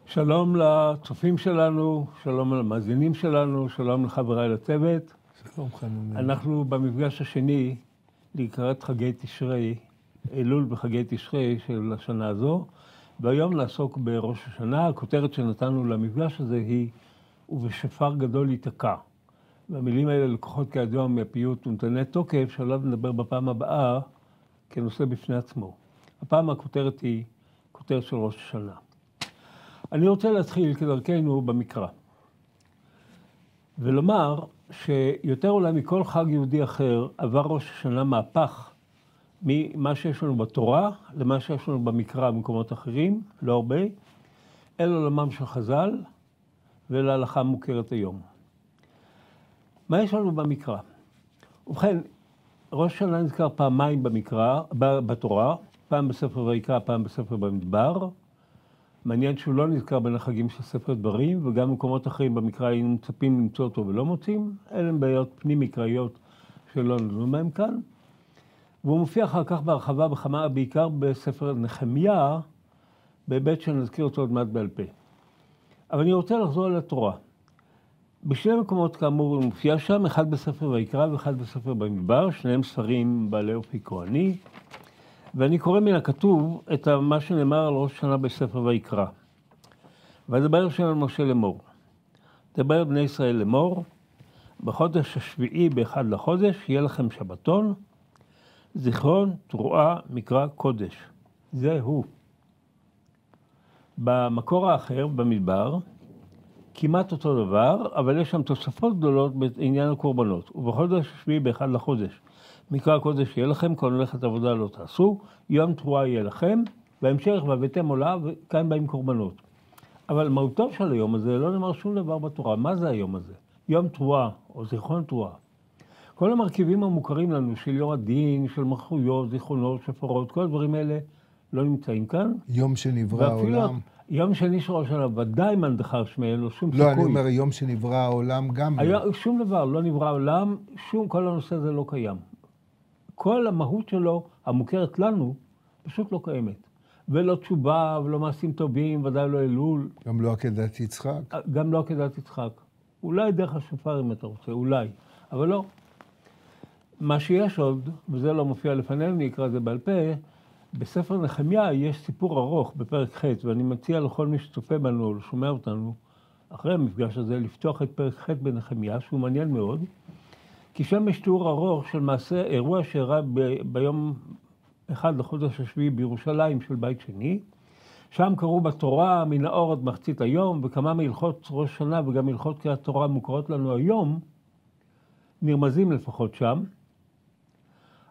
שלום לצופים שלנו, שלום למאזינים שלנו, שלום לחבריי לצוות. שלום חנן. אנחנו במפגש השני לקראת חגי תשרי, אלול וחגי תשרי של השנה הזו, והיום נעסוק בראש השנה. הכותרת שנתנו למפגש הזה היא ובשופר גדול ייתקע. והמילים האלה לקוחות כידוע מהפיוט ונתני תוקף, שעליו נדבר בפעם הבאה כנושא בפני עצמו. הפעם הכותרת היא כותרת של ראש השנה. אני רוצה להתחיל כדרכנו במקרא, ולומר שיותר אולי מכל חג יהודי אחר עבר ראש השנה מהפך ממה שיש לנו בתורה למה שיש לנו במקרא במקומות אחרים, לא הרבה, אל עולמם של חז"ל ולהלכה מוכרת היום. מה יש לנו במקרא? ובכן, ראש השנה נזכר פעמיים במקרא, בתורה, פעם בספר ויקרא, פעם בספר במדבר. מעניין שהוא לא נזכר בין החגים של ספר דברים, וגם במקומות אחרים במקרא היינו מצפים למצוא אותו ולא מוצאים. אלה הם בעיות פנים מקראיות שלא נדון בהם כאן. והוא מופיע אחר כך בהרחבה בכמה, בעיקר בספר נחמיה, בהיבט שנזכיר אותו עוד מעט בעל פה. אבל אני רוצה לחזור על התורה. בשני מקומות כאמור הוא מופיע שם, אחד בספר ויקרא ואחד בספר במדבר, שניהם ספרים בעלי אופי כהני. ואני קורא מן הכתוב את מה שנאמר על ראש השנה בספר ויקרא. וידבר שם על משה לאמור. דבר בני ישראל לאמור, בחודש השביעי באחד לחודש יהיה לכם שבתון, זיכרון, תרועה, מקרא, קודש. זה הוא. במקור האחר, במדבר, כמעט אותו דבר, אבל יש שם תוספות גדולות בעניין הקורבנות. ובחודש השביעי באחד לחודש, מקרא הקודש יהיה לכם, כל מלאכת עבודה לא תעשו, יום תרועה יהיה לכם, בהמשך והבאתם עולה, וכאן באים קורבנות. אבל מהותו של היום הזה לא נאמר שום דבר בתורה. מה זה היום הזה? יום תרועה או זיכרון תרועה. כל המרכיבים המוכרים לנו של יום הדין, של מלכויות, זיכרונות, שפרות, כל הדברים האלה לא נמצאים כאן. יום שנברא העולם. יום שני של ראש השנה, ודאי מנדחר שמעין, לא שום סיכוי. לא, אני אומר, יום שנברא העולם גם לא. שום דבר, לא נברא העולם, כל הנושא הזה לא קיים. כל המהות שלו, המוכרת לנו, פשוט לא קיימת. ולא תשובה, ולא מעשים טובים, ודאי לא אלול. גם לא עקדת יצחק. גם לא עקדת יצחק. אולי דרך השופר אם אתה רוצה, אולי. אבל לא. מה שיש עוד, וזה לא מופיע לפנינו, אני אקרא את זה בעל פה, בספר נחמיה יש סיפור ארוך בפרק ח', ואני מציע לכל מי שצופה בנו או שומע אותנו, אחרי המפגש הזה, לפתוח את פרק ח' בנחמיה, שהוא מעניין מאוד, כי שם יש תיאור ארוך של מעשה, אירוע שאירע ביום אחד לחודש השביעי בירושלים של בית שני. שם קראו בתורה מן האור עד מחצית היום, וכמה מהלכות ראש שנה וגם מהלכות קריאת תורה מוכרות לנו היום, נרמזים לפחות שם.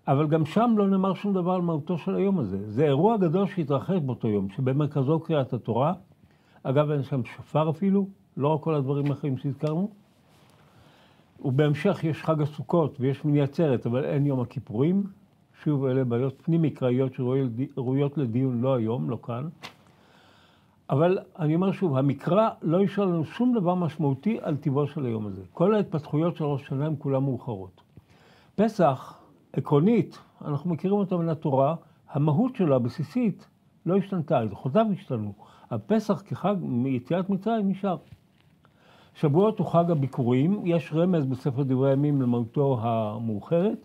אבל גם שם לא נאמר שום דבר על מהותו של היום הזה. זה אירוע גדול שהתרחש באותו יום, שבמרכזו קריאת התורה. אגב, אין שם שופר אפילו, לא רק כל הדברים האחרים שהזכרנו. ובהמשך יש חג הסוכות ויש מיני עצרת, אבל אין יום הכיפורים. שוב, אלה בעיות פנים מקראיות שראויות לדיון לא היום, לא כאן. אבל אני אומר שוב, המקרא לא ישאל לנו שום דבר משמעותי על טבעו של היום הזה. כל ההתפתחויות של ראש השנה הן כולן מאוחרות. פסח, עקרונית, אנחנו מכירים אותה מן התורה, המהות שלה הבסיסית לא השתנתה, הלכותיו השתנו. הפסח כחג מיציאת מצרים נשאר. שבועות הוא חג הביקורים, יש רמז בספר דברי הימים למהותו המאוחרת,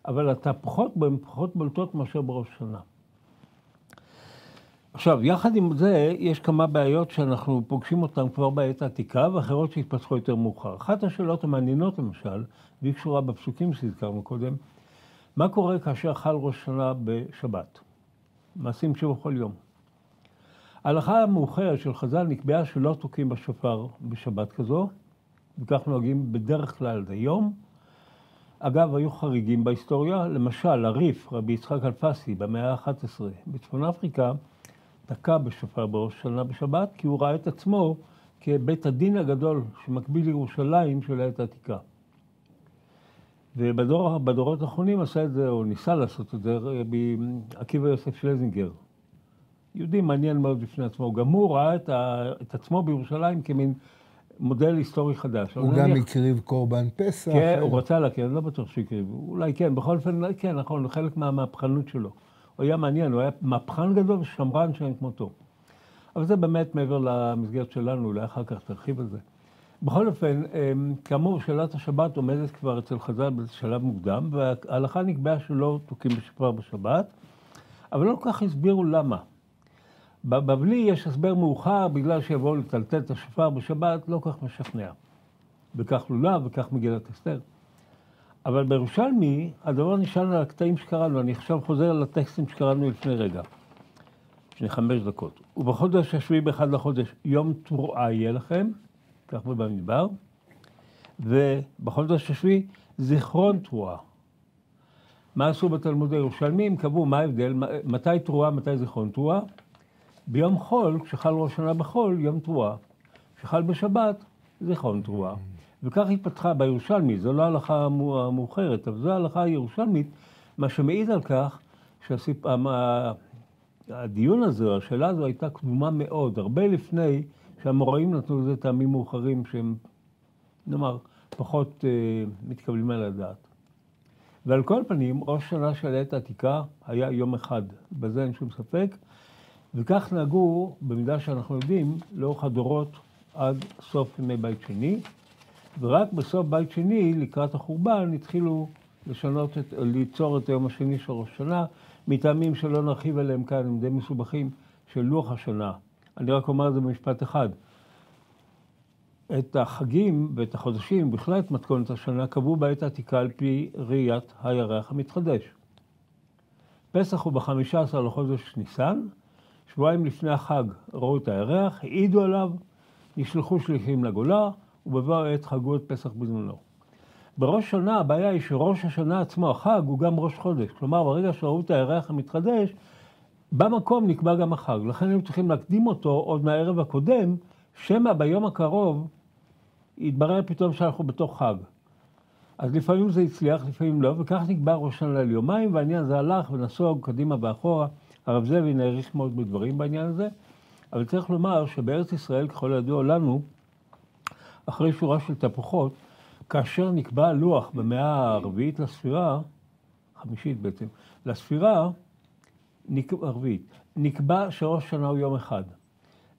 אבל התהפוכות בהן פחות בולטות מאשר בראש השנה. עכשיו, יחד עם זה, יש כמה בעיות שאנחנו פוגשים אותן כבר בעת העתיקה, ואחרות שהתפתחו יותר מאוחר. אחת השאלות המעניינות למשל, והיא קשורה בפסוקים שהזכרנו קודם, מה קורה כאשר חל ראש השנה בשבת? מעשים שבכל יום. ההלכה המאוחרת של חז"ל נקבעה שלא תוקעים בשופר בשבת כזו, וכך נוהגים בדרך כלל עד היום. אגב, היו חריגים בהיסטוריה, למשל, הריף, רבי יצחק אלפסי, במאה ה-11, בצפון אפריקה, תקע בשופר בראש השנה בשבת, כי הוא ראה את עצמו כבית הדין הגדול שמקביל לירושלים של העת העתיקה. ובדורות האחרונים עשה את זה, או ניסה לעשות את זה, רבי עקיבא יוסף שלזינגר. יהודי מעניין מאוד בפני עצמו. גם הוא ראה את עצמו בירושלים כמין מודל היסטורי חדש. הוא גם הקריב קורבן פסח. כן, הוא רצה להקריב, לא בטוח שהקריב. אולי כן, בכל אופן, כן, נכון, חלק מהמהפכנות שלו. הוא היה מעניין, הוא היה מהפכן גדול ושמרן שאין כמותו. אבל זה באמת מעבר למסגרת שלנו, אולי אחר כך תרחיב על זה. בכל אופן, כאמור, שאלת השבת עומדת כבר אצל חז"ל בשלב מוקדם, וההלכה נקבעה שלא תוקעים בשופר בשבת, אבל לא כל כך הסבירו למה. בבבלי יש הסבר מאוחר, בגלל שיבואו לטלטל את השופר בשבת, לא כל כך משכנע. וכך לולב, וכך מגילת אסתר. אבל בירושלמי, הדבר נשען על הקטעים שקראנו, אני עכשיו חוזר על הטקסטים שקראנו לפני רגע, לפני 5 דקות. ובחודש השביעי באחד לחודש, יום תרועה יהיה לכם, כך במדבר, ובחודש השביעי, זיכרון תרועה. מה עשו בתלמוד הירושלמי? הם קבעו מה ההבדל, מתי תרועה, מתי זיכרון תרועה. ביום חול, כשחל ראש השנה בחול, יום תרועה. כשחל בשבת, זיכרון תרועה. וכך התפתחה בירושלמי, זו לא ההלכה המאוחרת, אבל זו ההלכה הירושלמית, מה שמעיד על כך שהדיון הזה, השאלה הזו הייתה קדומה מאוד, הרבה לפני שהאמוראים נתנו לזה טעמים מאוחרים שהם, נאמר, פחות מתקבלים על הדעת. ועל כל פנים, ראש השנה של העת העתיקה היה יום אחד, בזה אין שום ספק, וכך נהגו, במידה שאנחנו יודעים, לאורך הדורות עד סוף ימי בית שני, ורק בסוף בית שני, לקראת החורבן, התחילו ליצור את היום השני של ראש השנה, מטעמים שלא נרחיב עליהם כאן, הם די מסובכים, של לוח השנה. אני רק אומר את זה במשפט אחד. את החגים ואת החודשים, בכלל את מתכונת השנה, קבעו בעת העתיקה על פי ראיית הירח המתחדש. פסח הוא ב-15 לחודש ניסן, שבועיים לפני החג ראו את הירח, העידו עליו, נשלחו שליחים לגולה, ובבוא העת חגו את פסח בזמנו. בראש שנה הבעיה היא שראש השנה עצמו, החג, הוא גם ראש חודש. כלומר, ברגע שראו את הירח המתחדש, במקום נקבע גם החג. לכן הם צריכים להקדים אותו עוד מהערב הקודם, שמא ביום הקרוב יתברר פתאום שאנחנו בתוך חג. אז לפעמים זה הצליח, לפעמים לא, וכך נקבע ראש השנה ליומיים, והעניין הזה הלך ונסוג קדימה ואחורה. הרב זאבי נעריך מאוד בדברים בעניין הזה, אבל צריך לומר שבארץ ישראל, ככל הידוע לנו, אחרי שורה של תפוחות, כאשר נקבע לוח במאה הרביעית לספירה, חמישית בעצם, לספירה הרביעית, נקבע שראש שנה הוא יום אחד.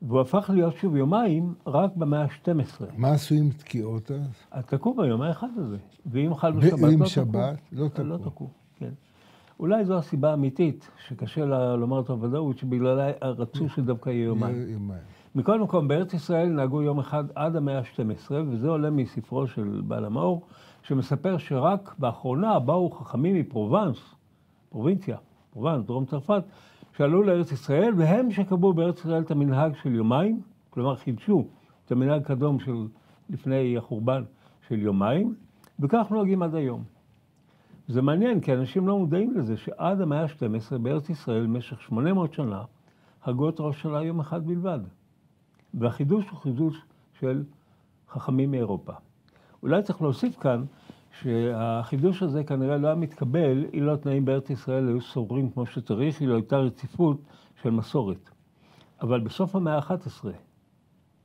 והוא הפך להיות שוב יומיים רק במאה ה-12. מה עשו עם תקיעות אז? אז תקעו ביום האחד הזה. ואם חל בשבת לא תקעו. ועם שבת לא תקעו, כן. אולי זו הסיבה האמיתית, שקשה לומר אותו בוודאות, שבגללה רצו שדווקא יהיה יומיים. מכל מקום, בארץ ישראל נהגו יום אחד עד המאה ה-12, וזה עולה מספרו של בעל המאור, שמספר שרק באחרונה באו חכמים מפרובנס, פרובנס, דרום צרפת, שעלו לארץ ישראל, והם שקבעו בארץ ישראל את המנהג של יומיים, כלומר חידשו את המנהג קדום של לפני החורבן של יומיים, וכך נוהגים עד היום. זה מעניין, כי אנשים לא מודעים לזה, שעד המאה ה-12 בארץ ישראל, במשך 800 שנה, הגו את ראש שנה יום אחד בלבד. והחידוש הוא חידוש של חכמים מאירופה. אולי צריך להוסיף כאן שהחידוש הזה כנראה לא היה מתקבל אילו התנאים בארץ ישראל היו סוברים כמו שצריך, אילו הייתה רציפות של מסורת. אבל בסוף המאה ה-11,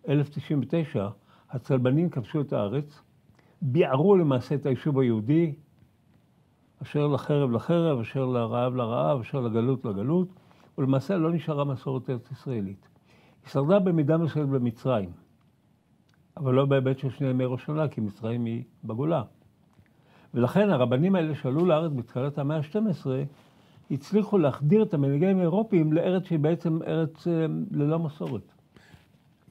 1099, הצלבנים כבשו את הארץ, ביערו למעשה את היישוב היהודי, אשר לחרב לחרב, אשר לרעב לרעב, אשר לגלות לגלות, ולמעשה לא נשארה מסורת ארץ ישראלית. היא שרדה במידה מסוימת במצרים, אבל לא בהיבט של 2 ימי ראש שנה, כי מצרים היא בגולה. ולכן הרבנים האלה שעלו לארץ בתחילת המאה ה-12, הצליחו להחדיר את המנהיגים האירופיים לארץ שהיא בעצם ארץ ללא מסורת.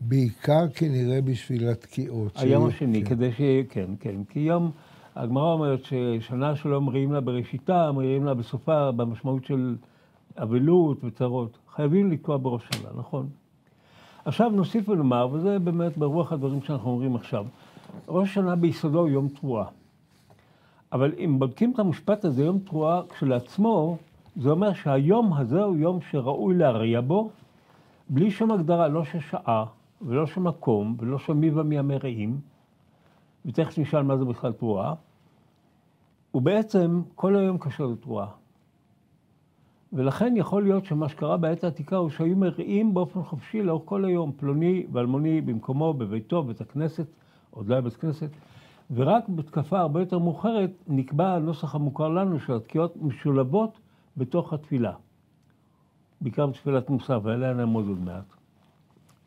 בעיקר כנראה בשביל התקיעות. היום השני, כדי כן. כי יום, הגמרא אומרת ששנה שלא מריעים לה בראשיתה, מריעים לה בסופה, במשמעות של אבלות וצרות. חייבים לתקוע בראש שנה, נכון? עכשיו נוסיף ונאמר, וזה באמת ברוח הדברים שאנחנו אומרים עכשיו, ראש שנה ביסודו הוא יום תרועה. אבל אם בודקים את המשפט הזה, יום תרועה כשלעצמו, זה אומר שהיום הזה הוא יום שראוי להריע בו, בלי שום הגדרה, לא של שעה, ולא של מקום, ולא של מי ומי המרעים, ותכף נשאל מה זה בכלל תרועה, ובעצם כל היום קשור לתרועה. ולכן יכול להיות שמה שקרה בעת העתיקה הוא שהיו מרעים באופן חופשי לאורך כל היום, פלוני ואלמוני במקומו, בביתו, בית הכנסת, עוד לא היה בית כנסת, ורק בתקפה הרבה יותר מאוחרת נקבע הנוסח המוכר לנו של התקיעות משולבות בתוך התפילה. בעיקר בתפילת מוסף, ועליה נעמוד עוד מעט.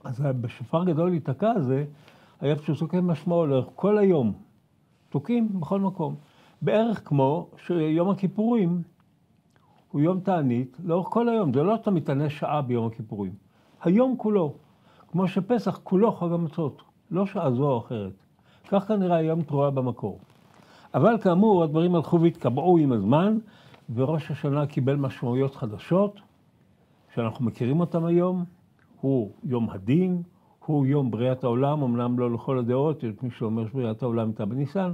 אז בשופר גדול להיתקע הזה, היה פשוט משמעו לאורך כל היום. תוקעים בכל מקום. בערך כמו שיום הכיפורים הוא יום תענית לאורך כל היום. זה לא אתה מתענה שעה ביום הכיפורים. היום כולו. כמו שפסח כולו חג המצות. לא שעה זו או אחרת. כך כנראה היום תרועה במקור. אבל כאמור, הדברים הלכו והתקבעו עם הזמן, וראש השנה קיבל משמעויות חדשות, שאנחנו מכירים אותם היום. הוא יום הדין, הוא יום בריאת העולם, אמנם לא לכל הדעות, יש מי שאומר שבריאת העולם הייתה בניסן,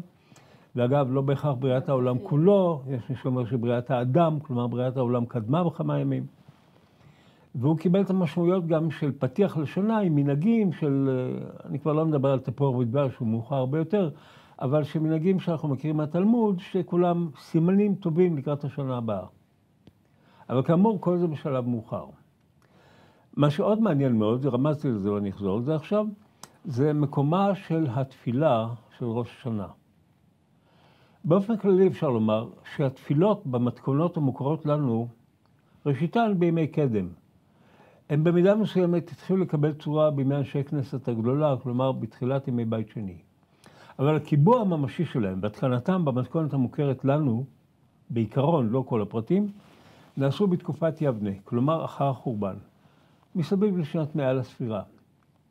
ואגב, לא בהכרח בריאת העולם כולו, יש מי שאומר שבריאת האדם, כלומר בריאת העולם קדמה בכמה ימים. והוא קיבל את המשמעויות גם של פתיח לשנה עם מנהגים של, אני כבר לא מדבר על תפוח ודבר שהוא מאוחר הרבה יותר, אבל שמנהגים שאנחנו מכירים מהתלמוד, שכולם סימנים טובים לקראת השנה הבאה. אבל כאמור, כל זה בשלב מאוחר. מה שעוד מעניין מאוד, רמזתי לזה ואני אחזור לזה עכשיו, זה מקומה של התפילה של ראש השנה. באופן כללי אפשר לומר שהתפילות במתכונות המוכרות לנו, ראשיתן בימי קדם. הן במידה מסוימת התחילו לקבל צורה בימי אנשי כנסת הגדולה, כלומר בתחילת ימי בית שני. אבל הקיבוע הממשי שלהם והתקנתם במתכונת המוכרת לנו, בעיקרון, לא כל הפרטים, נעשו בתקופת יבנה, כלומר אחר החורבן. מסביב לשנת 100 לספירה.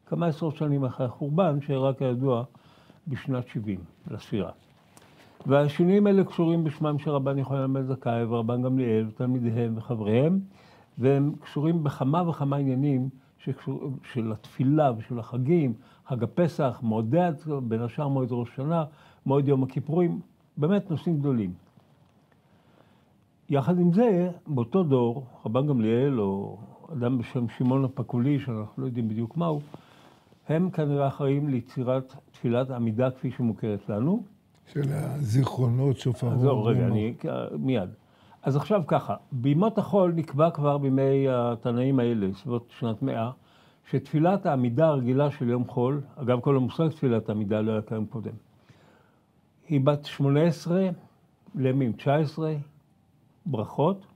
כמה עשרות שנים אחרי החורבן, שרק הידוע בשנת 70 לספירה. והשינויים האלה קשורים בשמם של רבן יוחנן בן זכאי ורבן גמליאל ותלמידיהם וחבריהם, והם קשורים בכמה וכמה עניינים של התפילה ושל החגים, חג הפסח, מועדי, בין השאר מועד ראש שנה, מועד יום הכיפורים, באמת נושאים גדולים. יחד עם זה, באותו דור, רבן גמליאל או אדם בשם שמעון הפקולי, שאנחנו לא יודעים בדיוק מהו, הם כנראה אחראים ליצירת תפילת עמידה כפי שמוכרת לנו. של הזיכרונות, שופרות. זהו, רגע, מיד. אז עכשיו ככה, בימות החול נקבע כבר בימי התנאים האלה, סביבות שנת 100, שתפילת העמידה הרגילה של יום חול, אגב כל המושג תפילת העמידה לא היה קיים קודם, היא בת 18 לימים 19 ברכות,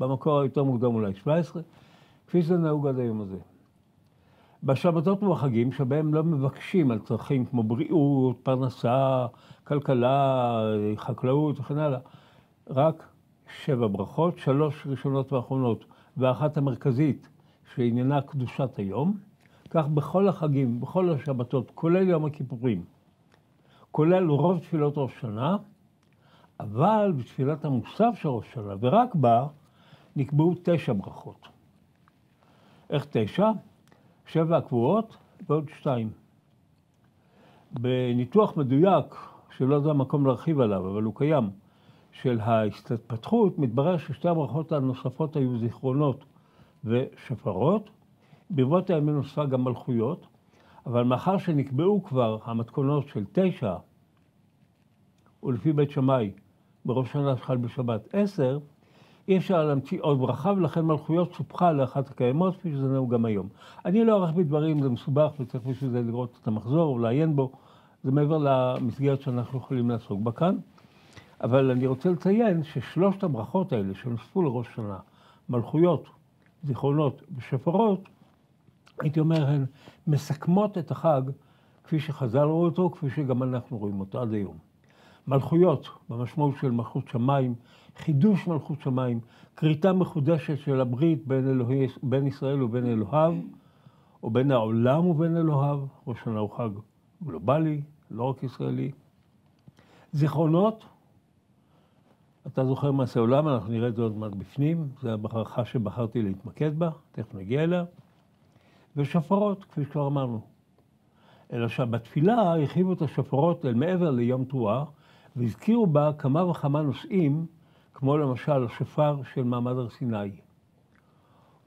במקור היותר מוקדם אולי 17, כפי שזה נהוג עד היום הזה. בשבתות ובחגים שבהם לא מבקשים על צרכים כמו בריאות, פרנסה, כלכלה, חקלאות וכן הלאה, רק 7 ברכות, 3 ראשונות ואחרונות, ואחת המרכזית שעניינה קדושת היום, כך בכל החגים, בכל השבתות, כולל יום הכיפורים, כולל רוב תפילות ראש שנה, אבל בתפילת המוסף של ראש שנה, ורק בה, נקבעו 9 ברכות. איך 9? 7 הקבועות ועוד 2. בניתוח מדויק, שלא זה המקום להרחיב עליו, אבל הוא קיים, של ההתפתחות, מתברר ששתי הברכות הנוספות היו זיכרונות ושפרות. ברבות הימים נוספה גם מלכויות, אבל מאחר שנקבעו כבר המתכונות של 9, ולפי בית שמאי, בראש שנה שחל בשבת 10, אי אפשר להמציא עוד ברכה, ולכן מלכויות סופחה לאחת הקיימות, כפי שזה נהוג גם היום. אני לא אערך בדברים, זה מסובך, וצריך בשביל זה לראות את המחזור, או לעיין בו, זה מעבר למסגרת שאנחנו יכולים לעסוק בה כאן. אבל אני רוצה לציין ששלושת הברכות האלה שנוספו לראש שנה, מלכויות, זיכרונות ושפרות, הייתי אומר, הן מסכמות את החג כפי שחז"ל רואים אותו, כפי שגם אנחנו רואים אותו עד היום. מלכויות, במשמעות של מלכות שמיים, חידוש מלכות שמיים, כריתה מחודשת של הברית בין ישראל ובין אלוהיו, או בין העולם ובין אלוהיו. ראש שנה הוא חג גלובלי, לא רק ישראלי. זיכרונות, אתה זוכר מעשה עולם, אנחנו נראה את זה עוד מעט בפנים, זו הברכה שבחרתי להתמקד בה, תכף נגיע אליה. ושפרות, כפי שכבר אמרנו. אלא שבתפילה הרחיבו את השפרות אל מעבר ליום תרועה, והזכירו בה כמה וכמה נושאים, כמו למשל השופר של מעמד הר סיני,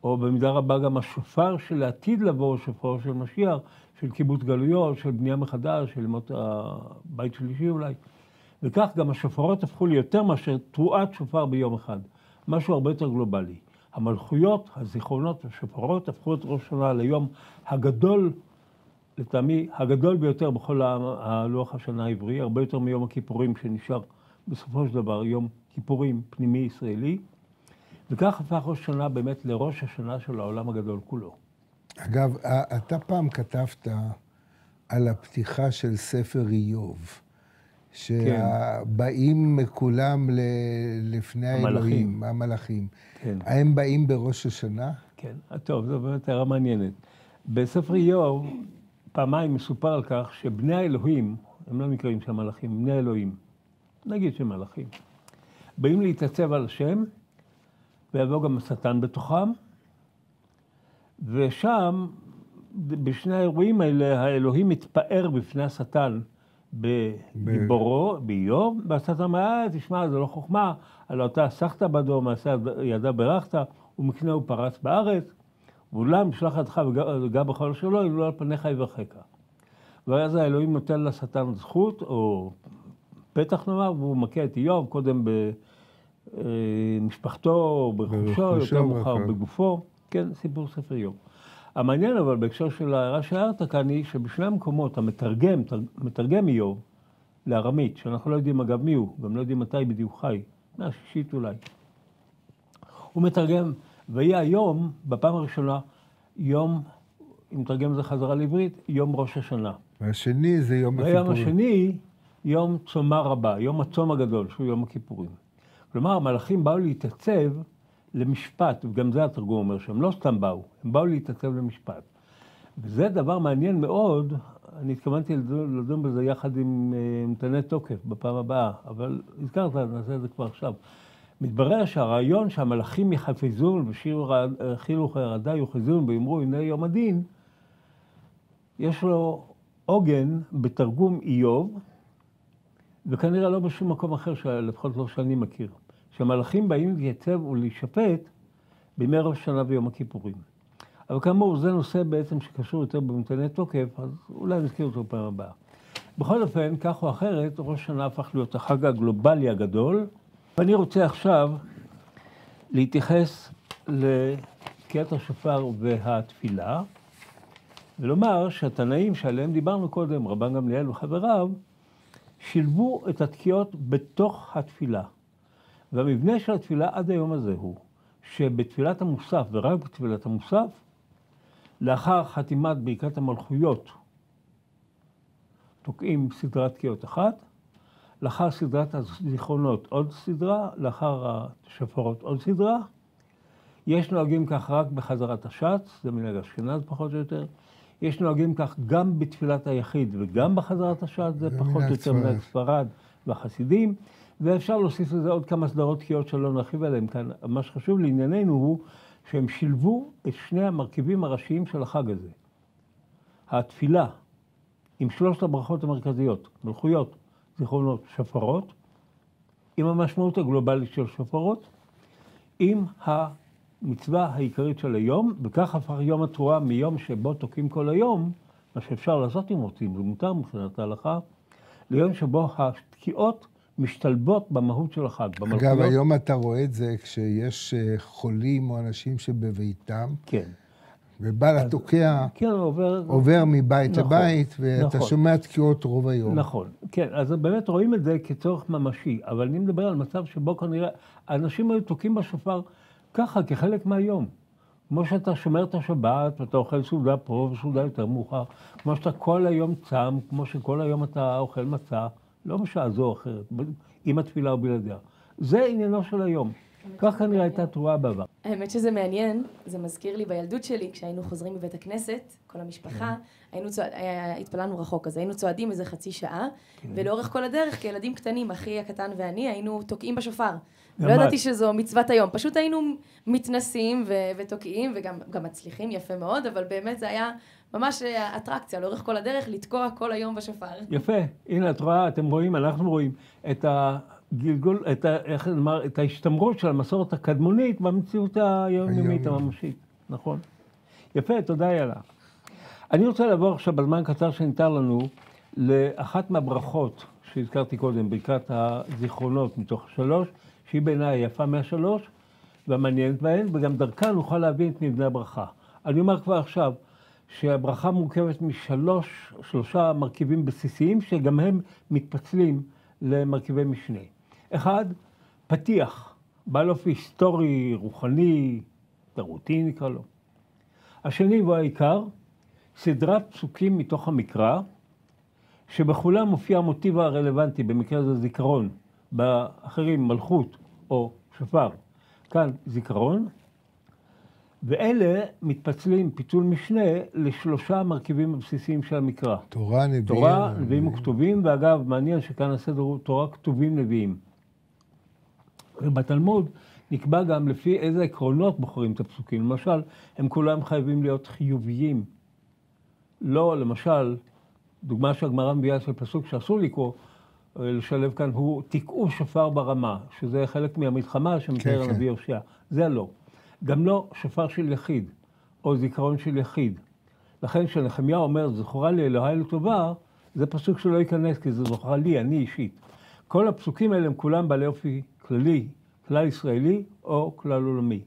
או במידה רבה גם השופר של העתיד לבוא, השופר של משיח, של קיבוץ גלויות, של בנייה מחדש, של מות הבית שלישי אולי. וכך גם השופרות הפכו ליותר מאשר תרועת שופר ביום אחד, משהו הרבה יותר גלובלי. המלכויות, הזיכרונות והשופרות הפכו את ראש שנה ליום הגדול, לטעמי, הגדול ביותר בכל הלוח השנה העברי, הרבה יותר מיום הכיפורים שנשאר בסופו של דבר יום כיפורים פנימי ישראלי, וכך הפך ראש שנה באמת לראש השנה של העולם הגדול כולו. אגב, אתה פעם כתבת על הפתיחה של ספר איוב, שבאים כולם לפני האלוהים, המלאכים. כן. הם באים בראש השנה? כן, טוב, זו באמת הערה מעניינת. בספר איוב, פעמיים מסופר על כך שבני האלוהים, הם לא נקראים שם מלאכים, בני האלוהים, נגיד שהם מלאכים, באים להתעצב על השם, ויבוא גם השטן בתוכם, ושם, בשני האירועים האלה, האלוהים מתפאר בפני השטן בגיבורו, באיוב, והשטן אומר, תשמע, זה לא חוכמה, הלא אתה עסקת בדו, מעשה ידיו ברכת, ומקנהו פרץ בארץ, ואולם שלח ידך וגע בכל שלו, אם לא על פניך יברכך. ואז האלוהים נותן לשטן זכות, או פתח נאמר, והוא מכה את איוב, קודם במשפחתו, ברכושו, יותר מאוחר בגופו. כן, סיפור ספר איוב. המעניין אבל בהקשר של ההערה שהערת כאן היא שבשני המקומות המתרגם איוב לארמית, שאנחנו לא יודעים אגב מי הוא, גם לא יודעים מתי בדיוק חי, מהשישית אולי. הוא מתרגם, ויהיה היום, בפעם הראשונה, יום, אם מתרגם זה חזרה לעברית, יום ראש השנה. והשני זה יום הכיפורים. והיום השני, יום צומה רבה, יום הצום הגדול, שהוא יום הכיפורים. כלומר, המלאכים באו להתעצב למשפט, וגם זה התרגום אומר שהם לא סתם באו, הם באו להתעצב למשפט. וזה דבר מעניין מאוד, אני התכוונתי לדון בזה יחד עם נתני תוקף בפעם הבאה, אבל הזכרת, נעשה את זה כבר עכשיו. מתברר שהרעיון שהמלאכים יחפזון ושיר חילוך הרדה יוחזון ויאמרו הנה יום הדין, יש לו עוגן בתרגום איוב, וכנראה לא בשום מקום אחר, לפחות לא שאני מכיר. שהמלאכים באים להתייצב ולהישפט בימי ראש השנה ויום הכיפורים. אבל כאמור, זה נושא בעצם שקשור יותר בנתני תוקף, אז אולי נזכיר אותו פעם הבאה. בכל אופן, כך או אחרת, ראש השנה הפך להיות החג הגלובלי הגדול, ואני רוצה עכשיו להתייחס לתקיעת השופר והתפילה, ולומר שהתנאים שעליהם דיברנו קודם, רבן גמליאל וחבריו, שילבו את התקיעות בתוך התפילה. והמבנה של התפילה עד היום הזה הוא שבתפילת המוסף, ורק בתפילת המוסף, לאחר חתימת ברכת המלכויות, תוקעים סדרת תקיעות אחת, לאחר סדרת הזיכרונות עוד סדרה, לאחר השופרות עוד סדרה. יש נוהגים כך רק בחזרת השץ, זה מנהג אשכנז פחות או יותר. יש נוהגים כך גם בתפילת היחיד וגם בחזרת השץ, זה פחות או יותר מנהג ספרד והחסידים. ואפשר להוסיף לזה עוד כמה סדרות תקיעות שלא נרחיב עליהם כאן. מה שחשוב לענייננו הוא שהם שילבו את שני המרכיבים הראשיים של החג הזה. התפילה עם שלושת הברכות המרכזיות, מלכויות, זיכרונות, שופרות, עם המשמעות הגלובלית של שופרות, עם המצווה העיקרית של היום, וכך הפך יום התרועה מיום שבו תוקעים כל היום, מה שאפשר לעשות אם רוצים, זה מותר מבחינת ההלכה, ליום שבו התקיעות משתלבות במהות של החג. אגב, היום אתה רואה את זה כשיש חולים או אנשים שבביתם, כן. ובא לתוקע, כן, עובר מבית נכון, לבית, ואתה נכון. שומע תקיעות רוב היום. נכון, כן, אז באמת רואים את זה כצורך ממשי, אבל אני מדבר על מצב שבו כנראה האנשים היו תוקעים בשופר ככה, כחלק מהיום. כמו שאתה שומר את השבת, ואתה אוכל סעודה פה וסעודה יותר מאוחר, כמו שאתה כל היום צם, כמו שכל היום אתה אוכל מצה, לא בשעה זו או אחרת, עם התפילה או בלעדיה. זה עניינו של היום. כך כנראה הייתה תרועה בעבר. האמת שזה מעניין, זה מזכיר לי בילדות שלי, כשהיינו חוזרים מבית הכנסת, כל המשפחה, התפללנו רחוק, אז היינו צועדים איזה חצי שעה, ולאורך כל הדרך, כילדים קטנים, אחי הקטן ואני, היינו תוקעים בשופר. לא ידעתי שזו מצוות היום, פשוט היינו מתנסים ותוקעים, וגם מצליחים יפה מאוד, אבל באמת זה היה ממש אטרקציה, לאורך כל הדרך, לתקוע כל היום בשופר. יפה, הנה את רואה, אתם רואים, אנחנו רואים את הגלגול, את ההשתמרות של המסורת הקדמונית במציאות היומיומית הממשית, נכון? יפה, תודה יאללה. אני רוצה לעבור עכשיו בזמן קצר שניתן לנו לאחת מהברכות שהזכרתי קודם, ברכת הזיכרונות מתוך 3, שהיא בעיניי היפה מה3 והמעניינת בהן, וגם דרכה נוכל להבין את מבנה הברכה. אני אומר כבר עכשיו שהברכה מורכבת משלושה מרכיבים בסיסיים שגם הם מתפצלים למרכיבי משנה. אחד, פתיח, בעל אופי היסטורי, רוחני, תרבותי נקרא לו. השני והעיקר, סדרת פסוקים מתוך המקרא, שבכולם מופיע המוטיב הרלוונטי, במקרה הזה זיכרון, באחרים מלכות או שופר, כאן זיכרון, ואלה מתפצלים פיצול משנה לשלושה מרכיבים הבסיסיים של המקרא. תורה, נביאים. תורה, נביאים וכתובים, ואגב, מעניין שכאן הסדר הוא תורה, כתובים, נביאים. ובתלמוד נקבע גם לפי איזה עקרונות בוחרים את הפסוקים. למשל, הם כולם חייבים להיות חיוביים. לא, למשל, דוגמה שהגמרא מביאה של פסוק שאסור לקרוא, לשלב כאן, הוא תקעו שופר ברמה, שזה חלק מהמלחמה שמתאר הנביא הושע. זה לא. גם לא שופר של יחיד, או זיכרון של יחיד. לכן כשנחמיה אומר, זכורה לי אלוהי לטובה, זה פסוק שלא ייכנס, כי זה זכורה לי, אני אישית. כל הפסוקים האלה הם כולם בעלי אופי כללי, כלל ישראלי או כלל עולמי.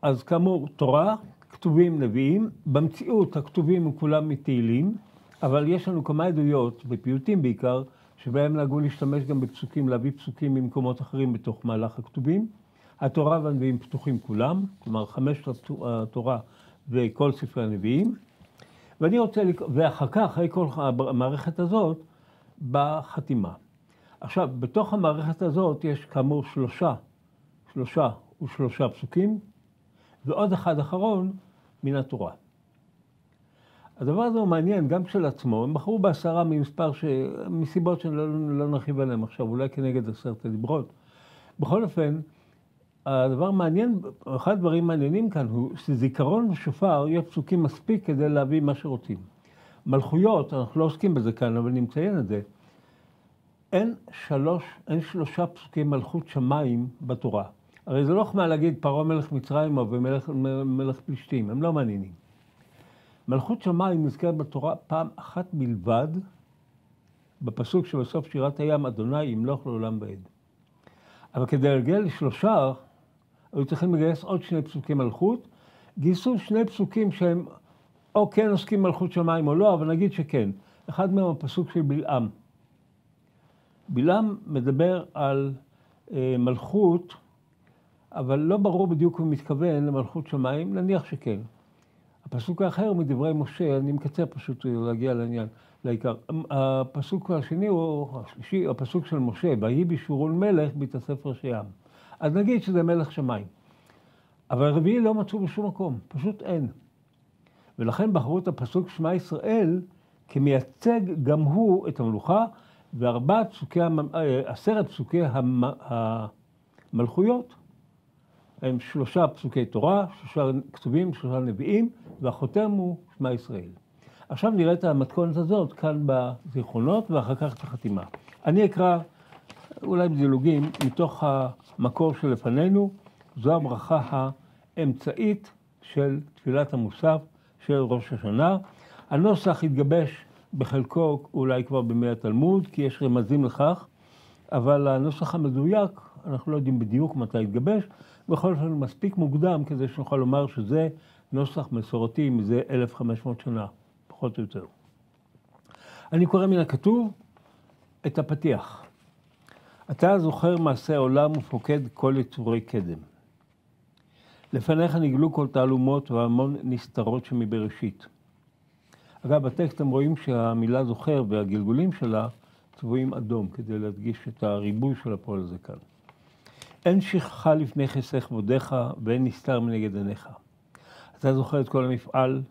אז כאמור, תורה, כתובים, נביאים, במציאות הכתובים הם כולם מתהילים, אבל יש לנו כמה עדויות, בפיוטים בעיקר, שבהם נהגו להשתמש גם בפסוקים, להביא פסוקים ממקומות אחרים בתוך מהלך הכתובים. התורה והנביאים פתוחים כולם, כלומר 5 התורה וכל ספרי הנביאים. ואני רוצה, ואחר כך, אחרי כל המערכת הזאת, בחתימה. עכשיו, בתוך המערכת הזאת יש כאמור שלושה פסוקים, ועוד אחד אחרון מן התורה. הדבר הזה הוא מעניין גם של עצמו, הם בחרו בעשרה מסיבות שלא נרחיב עליהם עכשיו, אולי כנגד 10 הדיברות. בכל אופן, הדבר מעניין, אחד הדברים מעניינים כאן הוא שזיכרון ושופר יהיו פסוקים מספיק כדי להביא מה שרוצים. מלכויות, אנחנו לא עוסקים בזה כאן, אבל נציין את זה, אין 3 פסוקי מלכות שמיים בתורה. הרי זה לא חמא להגיד פרעה מלך מצרים ומלך פלישתים, הם לא מעניינים. מלכות שמיים נזכרת בתורה פעם אחת בלבד, בפסוק שבסוף שירת הים, אדוני ימלוך לעולם ועד. אבל כדי להגיע ל3, היו צריכים לגייס עוד 2 פסוקי מלכות, גייסו 2 פסוקים שהם או כן עוסקים מלכות שמיים או לא, אבל נגיד שכן. אחד מהם הפסוק של בלעם. בלעם מדבר על מלכות, אבל לא ברור בדיוק הוא מתכוון למלכות שמיים, נניח שכן. הפסוק האחר מדברי משה, אני מקצר פשוט להגיע לעניין, לעיקר. הפסוק השני או השלישי, הפסוק של משה, ויהי בישורון מלך בהתאסף ראשי עם. אז נגיד שזה מלך שמיים. אבל הרביעי לא מצאו בשום מקום, פשוט אין. ולכן בחרו את הפסוק שמע ישראל כמייצג גם הוא את המלוכה, ו10 פסוקי המלכויות הם 3 פסוקי תורה, 3 כתובים, 3 נביאים, והחותם הוא שמע ישראל. עכשיו נראה את המתכונת הזאת כאן בזיכרונות, ואחר כך את החתימה. אני אקרא, אולי בדילוגים, מתוך המקור שלפנינו, זו הברכה האמצעית של תפילת המוסף של ראש השנה. הנוסח התגבש בחלקו אולי כבר בימי התלמוד, כי יש רמזים לכך, אבל הנוסח המדויק, אנחנו לא יודעים בדיוק מתי התגבש, בכל אופן מספיק מוקדם כדי שנוכל לומר שזה נוסח מסורתי מזה 1500 שנה, פחות או יותר. אני קורא מן הכתוב את הפתיח. אתה זוכר מעשה עולם ופוקד כל יצורי קדם. לפניך נגלו כל תעלומות והמון נסתרות שמבראשית. אגב, בטקסט אתם רואים שהמילה זוכר והגלגולים שלה צבועים אדום, כדי להדגיש את הריבוי של הפועל הזה כאן. אין שכחה לפני חסך כבודיך ואין נסתר מנגד עיניך. אתה זוכר את כל המפעל,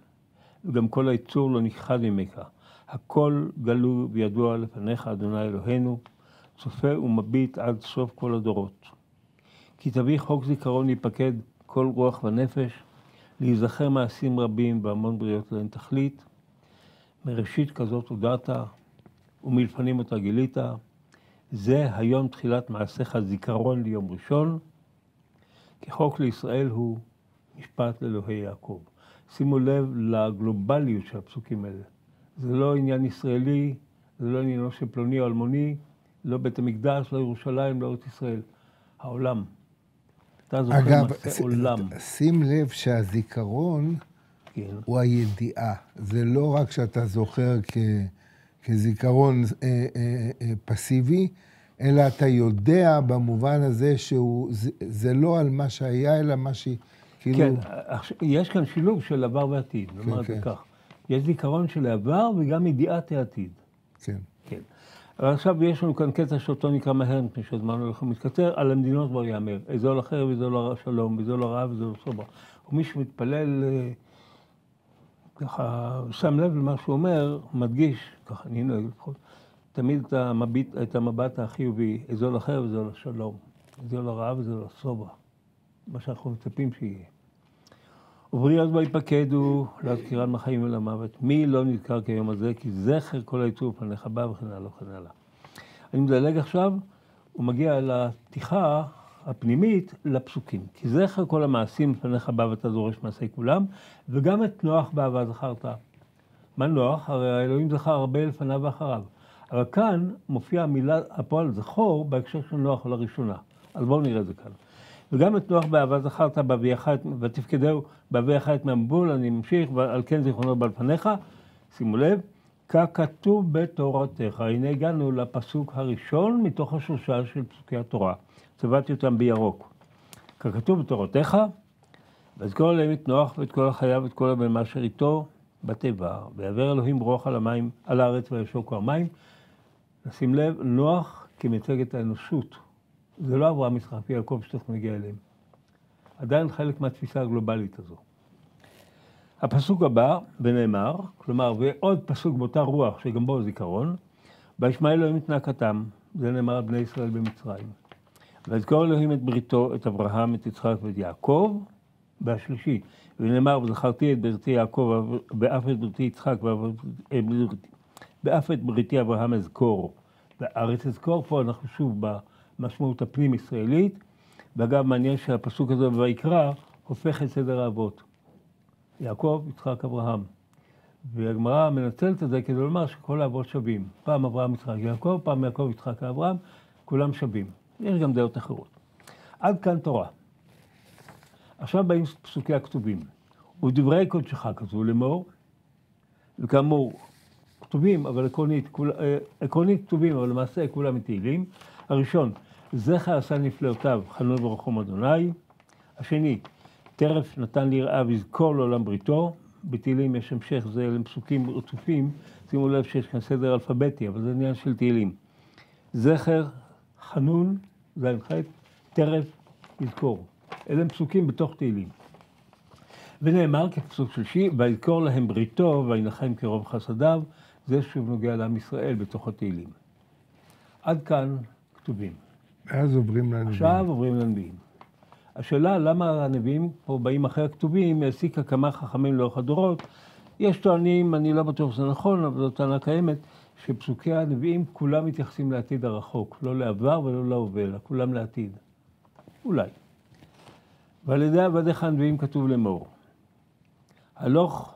וגם כל היצור לא נכחד ממך. הכל גלוי וידוע לפניך, אדוני אלוהינו, צופה ומביט עד סוף כל הדורות. כי תביא חוק זיכרון להיפקד כל רוח ונפש, להיזכר מעשים רבים והמון בריאות להן תכלית. מראשית כזאת הודעת, ומלפנים אותה גילית. זה היום תחילת מעשיך זיכרון ליום ראשון, כחוק לישראל הוא משפט לאלוהי יעקב. שימו לב לגלובליות של הפסוקים האלה. זה לא עניין ישראלי, זה לא עניינו של פלוני או אלמוני, לא בית המקדש, לא ירושלים, לא ארץ ישראל. העולם. אתה זוכר מעשה עולם. אגב, שים לב שהזיכרון כן. הוא הידיעה. זה לא רק שאתה זוכר כזיכרון פסיבי, אלא אתה יודע במובן הזה שזה לא על מה שהיה, אלא מה כאילו... כן, יש כאן שילוב של עבר ועתיד, נאמר את זה כך. יש זיכרון של העבר וגם ידיעת העתיד. כן. כן. אבל עכשיו יש לנו כאן קטע שאותו נקרא מהר, מפני שהזמן הולך ומתקצר, על המדינות כבר יאמר. איזו לחרב, ואיזו לשלום, ואיזו לרעב, ואיזו לשובע. ומי שמתפלל, ככה, שם לב למה שהוא אומר, מדגיש, ככה אני נוהג לפחות, תמיד את המבט החיובי, איזו לחרב, ואיזו לשלום, איזו לרעב, ואיזו לשובע. מה שאנחנו מצפים שיהיה. ובריות ויפקדו להזכירן מהחיים ולמוות. מי לא נזכר כיום הזה? כי זכר כל היצור פניך בא וכן הלאה וכן הלאה. אני מדלג עכשיו, הוא מגיע לפתיחה הפנימית לפסוקים. כי זכר כל המעשים פניך בא ואתה דורש מעשי כולם, וגם את נוח באהבה זכרת. מה נוח? הרי האלוהים זכר הרבה לפניו ואחריו. אבל כאן מופיע המילה הפועל זכור בהקשר של נוח לראשונה. אז בואו נראה את זה כאן. וגם את נוח באהבה זכרת ותפקדהו בהביאך את מהמבול, אני ממשיך, ועל כן זיכרונו בא לפניך, שימו לב, ככתוב בתורתך. הנה הגענו לפסוק הראשון מתוך השלושה של פסוקי התורה. צבעתי אותם בירוק. ככתוב בתורתך, ואזכור עליהם את נוח ואת כל החיה ואת כל הבהמה אשר איתו בתיבה, ויעבר אלוהים רוח על המים, על הארץ וישוק כבר מים. נשים לב, נוח כמייצג את האנושות. זה לא אברהם, יצחק ויעקב שתכף נגיע אליהם. עדיין חלק מהתפיסה הגלובלית הזו. הפסוק הבא, ונאמר, כלומר, ועוד פסוק באותה רוח, שגם בו זיכרון, וישמע אלוהים את נאקתם, זה נאמר על בני ישראל במצרים. ויזכור אלוהים את בריתו, את אברהם, את יצחק ואת יעקב, והשלישי, ונאמר, וזכרתי את בריתי יעקב, ואף את בריתי יצחק, ואף את בריתי אברהם אזכור. והארץ אזכור, פה אנחנו שוב במשמעות הפנים ישראלית, ואגב, מעניין שהפסוק הזה בויקרא הופך את סדר האבות. יעקב, יצחק, אברהם. והגמרא מנצלת את זה כדי לומר שכל האבות שווים. פעם אברהם, יצחק, יעקב, פעם יעקב, יצחק, אברהם, כולם שווים. יש גם דעות אחרות. עד כאן תורה. עכשיו באים פסוקי הכתובים. ודברי קודשך כתבו לאמור, וכאמור, כתובים, אבל עקרונית כתובים, אבל למעשה כולם מתהילים. הראשון, זכר עשה נפלאותיו, חנון ורחום אדוני. השני, טרף נתן ליראה ויזכור לעולם בריתו. בתהילים יש המשך, זה לפסוקים רצופים. שימו לב שיש כאן סדר אלפביתי, אבל זה עניין של תהילים. זכר, חנון, זין חית, טרף, יזכור. אלה פסוקים בתוך תהילים. ונאמר כפסוק שלישי, ויזכור להם בריתו וינחם כרוב חסדיו. זה שוב נוגע לעם ישראל בתוך התהילים. עד כאן כתובים. ואז עוברים לנביאים. עכשיו עוברים לנביאים. השאלה למה הנביאים פה באים אחרי הכתובים, העסיקה כמה חכמים לאורך הדורות. יש טוענים, אני לא בטוח שזה נכון, אבל זו טענה קיימת, שפסוקי הנביאים כולם מתייחסים לעתיד הרחוק, לא לעבר ולא להווה, אלא כולם לעתיד. אולי. ועל ידי עבדיך הנביאים כתוב לאמור. הלוך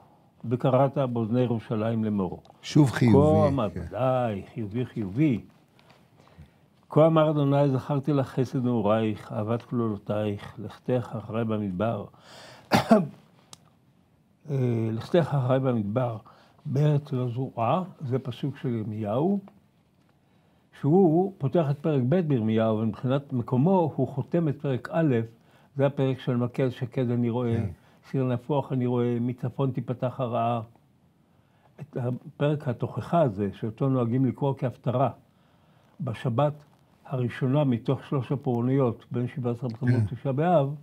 וקראת באוזני ירושלים לאמור. שוב חיובי. די, חיובי, חיובי. כה אמר אדוני, זכרתי לך חסד נעורייך, אהבת כלולותייך, לכתך אחרי במדבר. לכתך אחרי במדבר, בארץ לא זרועה, זה פסוק של ירמיהו, שהוא פותח את פרק ב' בירמיהו, ומבחינת מקומו הוא חותם את פרק א', זה הפרק של מקל שקד אני רואה, סיר נפוח אני רואה, מצפון תיפתח הרעה. את הפרק התוכחה הזה, שאותו נוהגים לקרוא כהפטרה, בשבת הראשונה מתוך 3 הפורענויות, בין 17 בתמוז ותשעה באב,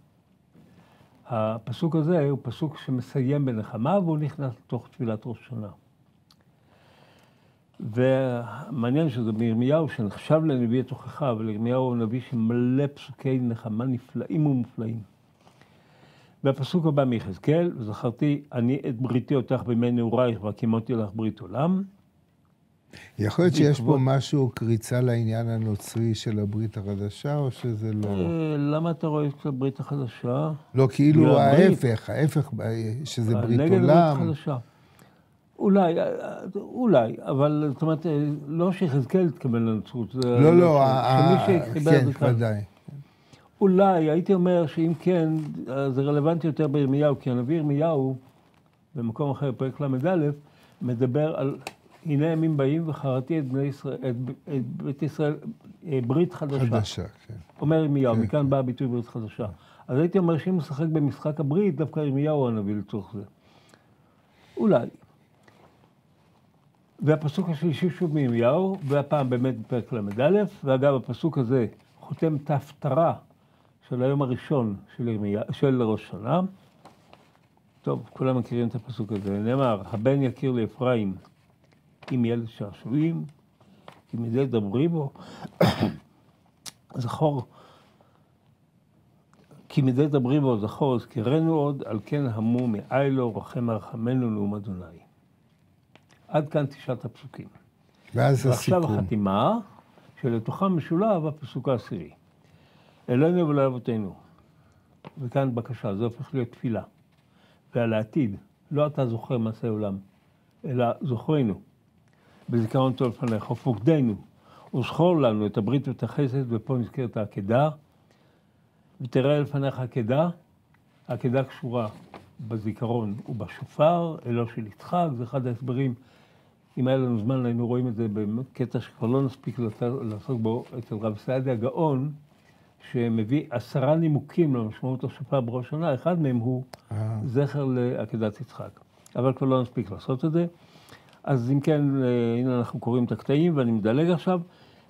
הפסוק הזה הוא פסוק שמסיים בנחמה, והוא נכנס לתוך תפילת ראש השנה. ומעניין שזה מירמיהו שנחשב לנביא התוכחה, אבל ירמיהו הוא נביא שמלא פסוקי נחמה נפלאים ומופלאים. והפסוק הבא מיחזקאל, וזכרתי אני את בריתי אותך בימי נעורייך והקימותי לך ברית עולם. יכול להיות שיש פה משהו, קריצה לעניין הנוצרי של הברית החדשה, או שזה לא? למה אתה רואה את הברית החדשה? לא, כאילו ההפך, שזה ברית עולם. נגד הברית החדשה. אולי, אבל זאת אומרת, לא שיחזקאל תקבל לנצרות. לא, כן, ודאי. אולי, הייתי אומר שאם כן, זה רלוונטי יותר בירמיהו, כי הנביא ירמיהו, במקום אחר, פרק ל"א, מדבר על הנה ימים באים וחרתי את בית ישראל ברית חדשה. חדשה, כן. אומר ירמיהו, מכאן בא הביטוי ברית חדשה. אז הייתי אומר שאם משחק במשחק הברית, דווקא ירמיהו הנביא לצורך זה. אולי. והפסוק השלישי שוב מירמיהו, והפעם באמת בפרק ל"א, ואגב, הפסוק הזה חותם את ההפטרה של היום הראשון של ראש השנה. טוב, כולם מכירים את הפסוק הזה. נאמר, הבן יכיר לאפרים עם ילד שעשועים, כי מזה דברי בו, זכור, כי מזה דברי בו זכור, הזכרנו עוד, על כן המו מאילו, רחם הרחמנו נאום אדוני. עד כאן 9 הפסוקים. ואז הסיכום. ועכשיו החתימה, שלתוכם משולב הפסוק העשירי. אלינו ולא אבותינו. וכאן בקשה, זה הופך להיות תפילה. ועל העתיד, לא אתה זוכר מעשה עולם, אלא זוכרנו. בזיכרון טוב לפניך, ופוקדנו, וזכור לנו את הברית ואת החסד, ופה נזכרת העקדה, ותראה לפניך העקדה, העקדה קשורה בזיכרון ובשופר, אלו של יצחק, זה אחד ההסברים, אם היה לנו זמן היינו רואים את זה בקטע שכבר לא נספיק לעסוק בו אצל רב סעדיה הגאון, שמביא 10 נימוקים למשמעות השופר בראש השנה, אחד מהם הוא זכר לעקדת יצחק. אבל כבר לא נספיק לעשות את זה. אז אם כן, הנה אנחנו קוראים את הקטעים, ואני מדלג עכשיו,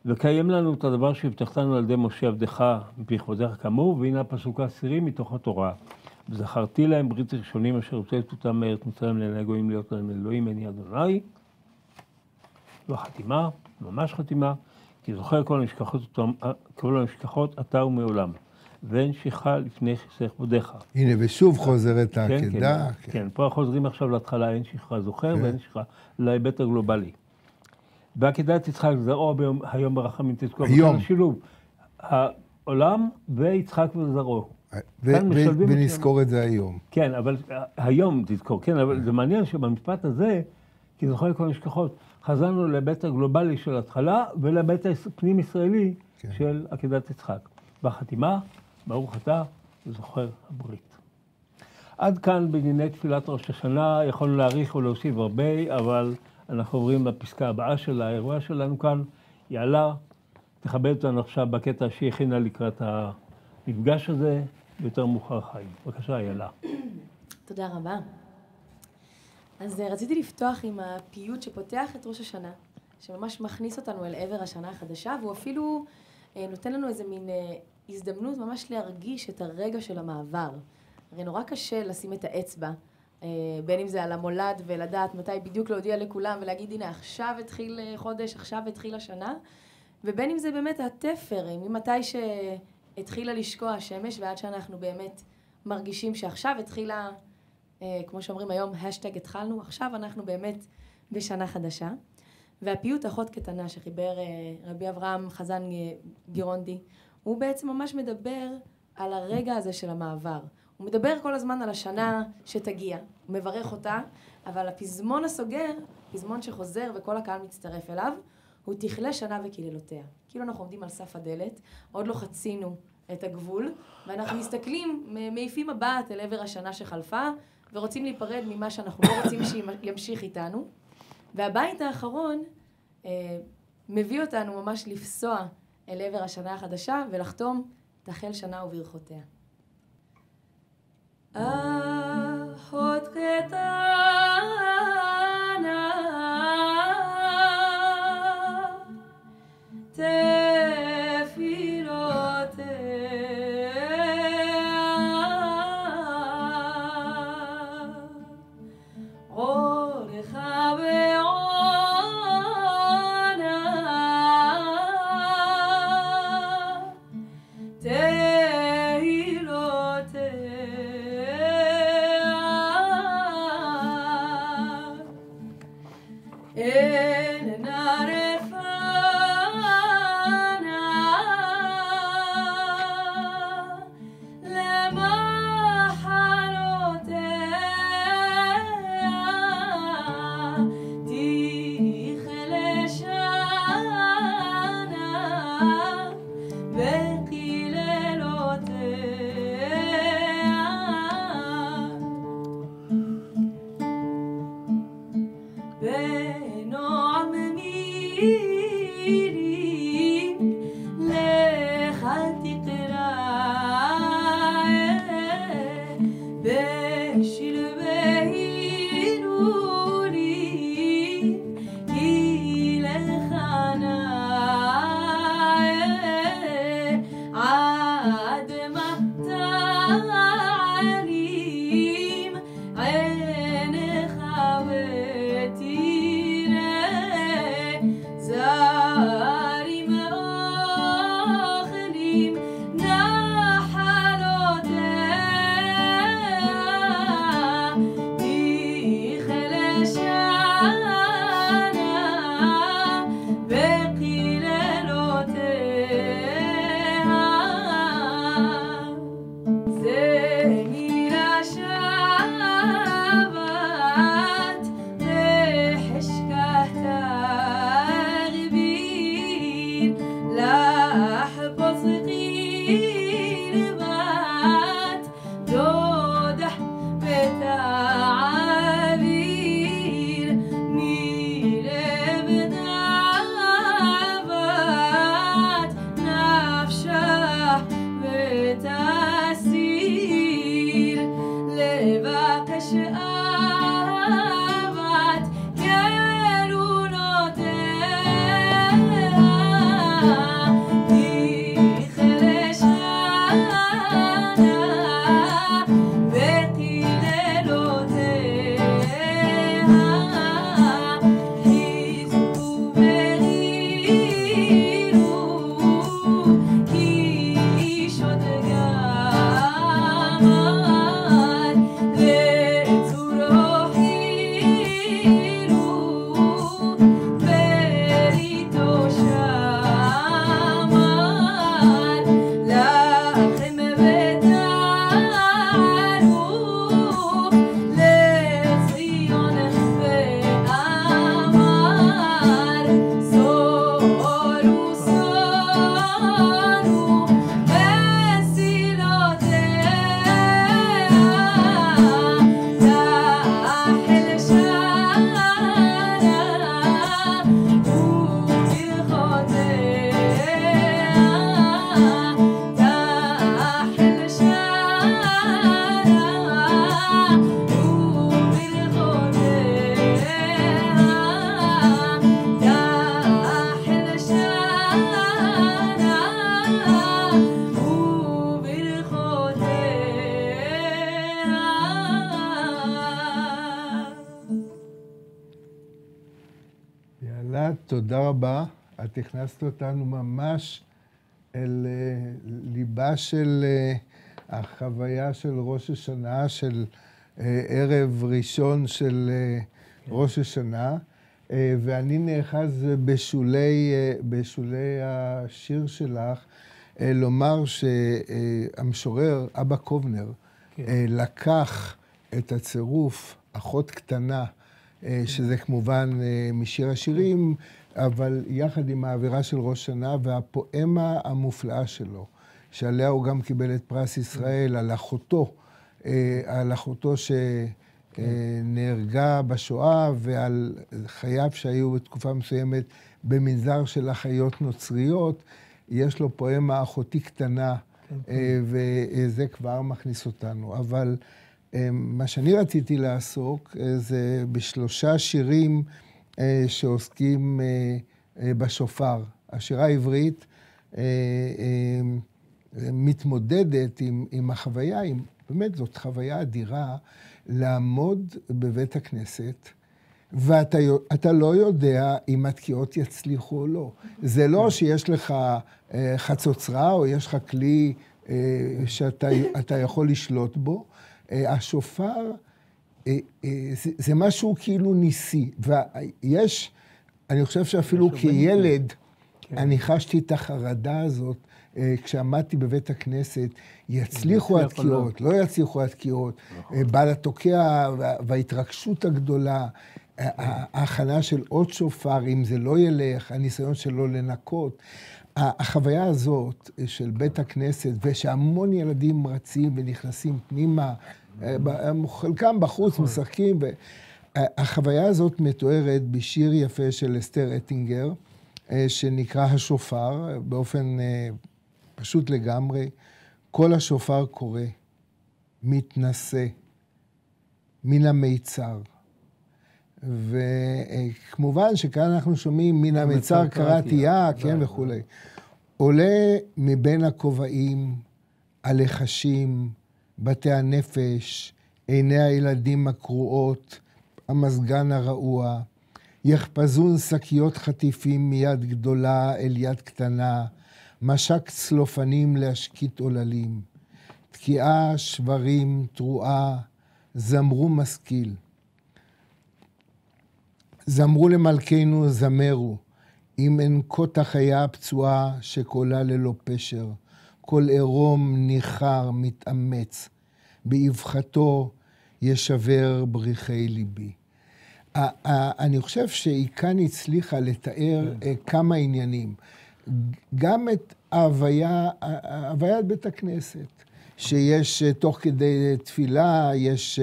וקיים לנו את הדבר שהבטחתנו על ידי משה עבדך מפי כבודך כאמור, והנה הפסוק העשירי מתוך התורה. וזכרתי להם ברית ראשונים אשר הוצאתי אותם מארץ מצרים לעיני הגויים להיות להם אלוהים אני אדוני. והחתימה, ממש חתימה, כי זוכר כל הנשכחות אתה ומעולם, ואין שכחה לפני כיסא כבודך. הנה, ושוב חוזרת העקדה. כן, פה חוזרים עכשיו להתחלה, אין שכחה זוכר ואין שכחה להיבט הגלובלי. ועקדת יצחק זרעו היום ברחמים תזכור. היום. השילוב, העולם ויצחק וזרעו. ונזכור את זה היום. כן, אבל היום תזכור, כן, אבל זה מעניין שבמשפט הזה, כי זוכר כל הנשכחות, חזרנו להיבט הגלובלי של התחלה ולהיבט הפנים ישראלי של עקדת יצחק. והחתימה, ברוך אתה וזוכר הברית. עד כאן בענייני תפילת ראש השנה, יכולנו להאריך ולהוסיף הרבה, אבל אנחנו עוברים לפסקה הבאה של האירוע שלנו כאן. יעלה, תכבד אותנו עכשיו בקטע שהכינה לקראת המפגש הזה, יותר מאוחר חיים. בבקשה, יעלה. תודה רבה. אז רציתי לפתוח עם הפיוט שפותח את ראש השנה, שממש מכניס אותנו אל עבר השנה החדשה, והוא אפילו נותן לנו איזה מין הזדמנות ממש להרגיש את הרגע של המעבר. הרי נורא קשה לשים את האצבע, בין אם זה על המולד ולדעת מתי בדיוק להודיע לכולם ולהגיד הנה עכשיו התחיל חודש, עכשיו התחיל השנה, ובין אם זה באמת התפר, ממתי שהתחילה לשקוע השמש ועד שאנחנו באמת מרגישים שעכשיו התחילה, כמו שאומרים היום, השטג התחלנו, עכשיו אנחנו באמת בשנה חדשה. והפיוט אחות קטנה שחיבר רבי אברהם חזן גירונדי, הוא בעצם ממש מדבר על הרגע הזה של המעבר. הוא מדבר כל הזמן על השנה שתגיע, הוא מברך אותה, אבל הפזמון הסוגר, פזמון שחוזר וכל הקהל מצטרף אליו, הוא תכלה שנה וקללותיה. כאילו אנחנו עומדים על סף הדלת, עוד לא חצינו את הגבול, ואנחנו מסתכלים, מעיפים מבט אל עבר השנה שחלפה, ורוצים להיפרד ממה שאנחנו לא רוצים שימשיך איתנו. והבית האחרון מביא אותנו ממש לפסוע אל עבר השנה החדשה, ולחתום תחל שנה וברכותיה. אחות קטנה לך תקרא תודה רבה. את הכנסת אותנו ממש אל ליבה של החוויה של ראש השנה, של ערב ראשון של ראש השנה, ואני נאחז בשולי השיר שלך, לומר שהמשורר אבא קובנר לקח את הצירוף אחות קטנה, שזה כמובן משיר השירים, אבל יחד עם האווירה של ראש שנה והפואמה המופלאה שלו, שעליה הוא גם קיבל את פרס ישראל, על אחותו שנהרגה בשואה, ועל חייו שהיו בתקופה מסוימת במנזר של אחיות נוצריות. יש לו פואמה אחותי קטנה, וזה כבר מכניס אותנו. אבל מה שאני רציתי לעסוק זה בשלושה שירים שעוסקים בשופר. השירה העברית מתמודדת עם החוויה, באמת זאת חוויה אדירה, לעמוד בבית הכנסת, ואתה לא יודע אם התקיעות יצליחו או לא. זה לא שיש לך חצוצרה או יש לך כלי שאתה יכול לשלוט בו. השופר זה משהו כאילו ניסי, ויש, אני חושב שאפילו כילד, אני חשתי את החרדה הזאת, כשעמדתי בבית הכנסת, יצליחו התקיעות, לא יצליחו התקיעות, בעל התוקע וההתרגשות הגדולה, ההכנה של עוד שופר, אם זה לא ילך, הניסיון שלו לנקות. החוויה הזאת של בית הכנסת, ושהמון ילדים רצים ונכנסים פנימה, חלקם בחוץ משחקים, החוויה הזאת מתוארת בשיר יפה של אסתר אטינגר, שנקרא השופר, באופן פשוט לגמרי. כל השופר קורא, מתנשא, מן המיצר. וכמובן שכאן אנחנו שומעים מן המיצר קראתי כן וכו'. עולה מבין הכובעים, הלחשים, בתי הנפש, עיני הילדים הקרועות, המזגן הרעוע, יחפזון שקיות חטיפים מיד גדולה אל יד קטנה, משק צלופנים להשקיט עוללים, תקיעה, שברים, תרועה, זמרו משכיל. זמרו למלכנו זמרו, אם אנקות החיה הפצועה שקולה ללא פשר, כל עירום ניחר מתאמץ, באבחתו ישבר בריחי ליבי. אני חושב שהיא כאן הצליחה לתאר כמה עניינים. גם את הוויית בית הכנסת, שיש תוך כדי תפילה, יש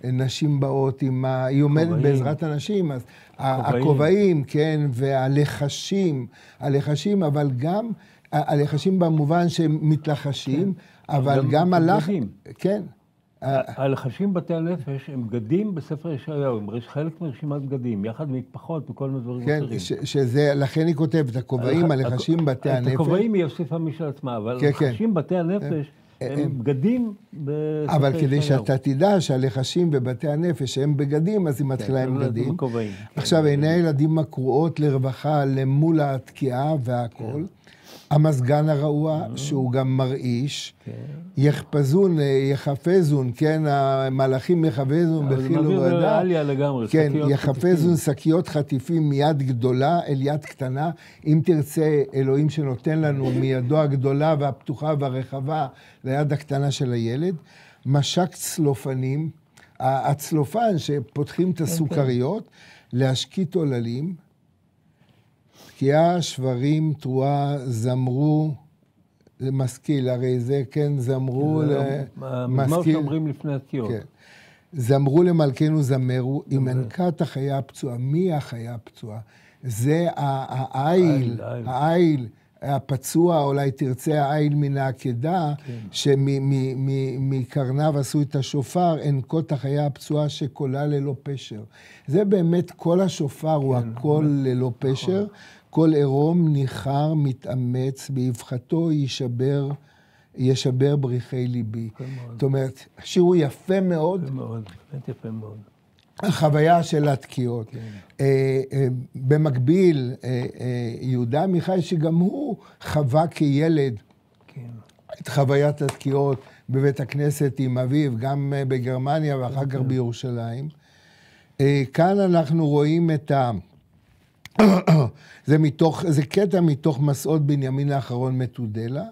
נשים באות היא עומדת בעזרת הנשים, אז הכובעים, כן, והלחשים, אבל גם הלחשים במובן שהם מתלחשים, אבל גם כן. הלחשים בתי הנפש הם בגדים בספר ישעיהו, יש חלק מרשימת בגדים, יחד מטפחות וכל מיני דברים אחרים. כן, שזה, לכן היא כותבת, הכובעים, הלחשים בתי הנפש. את הכובעים היא הוסיפה משל עצמה, אבל הלחשים בתי הנפש הם בגדים בספר ישעיהו. אבל כדי שאתה תדע שהלחשים בבתי הנפש הם בגדים, אז היא מתחילה עם בגדים. עכשיו, עיני הילדים הקרועות לרווחה למול התקיעה והכל. המזגן הרעוע, שהוא גם מרעיש, יחפזון, כן, המלאכים יחפזון בחילו ורדה, כן, יחפזון שקיות חטיפים מיד גדולה אל יד קטנה, אם תרצה אלוהים שנותן לנו מידו הגדולה והפתוחה והרחבה ליד הקטנה של הילד, משק צלופנים, הצלופן שפותחים את הסוכריות, להשקיט עוללים, תקיעה, שברים, תרועה, זמרו למשכיל, הרי זה כן זמרו מזמור שאומרים לפני התקיעות. כן. זמרו למלכנו זמרו, אם אנקת החיה הפצועה. מי החיה הפצועה? זה העיל, הפצוע, אולי תרצה העיל מן העקדה, שמקרניו עשו את השופר, אנקות החיה הפצועה שקולה ללא פשר. זה באמת, כל השופר הוא הכל ללא פשר, כל עירום ניחר מתאמץ, באבחתו ישבר בריחי ליבי. זאת אומרת, השיר הוא יפה מאוד. יפה מאוד, באמת יפה מאוד. החוויה של התקיעות. במקביל, יהודה עמיחי, שגם הוא חווה כילד את חוויית התקיעות בבית הכנסת עם אביו, גם בגרמניה ואחר כך בירושלים. כאן אנחנו רואים את זה קטע מתוך מסעות בנימין האחרון מתודלה.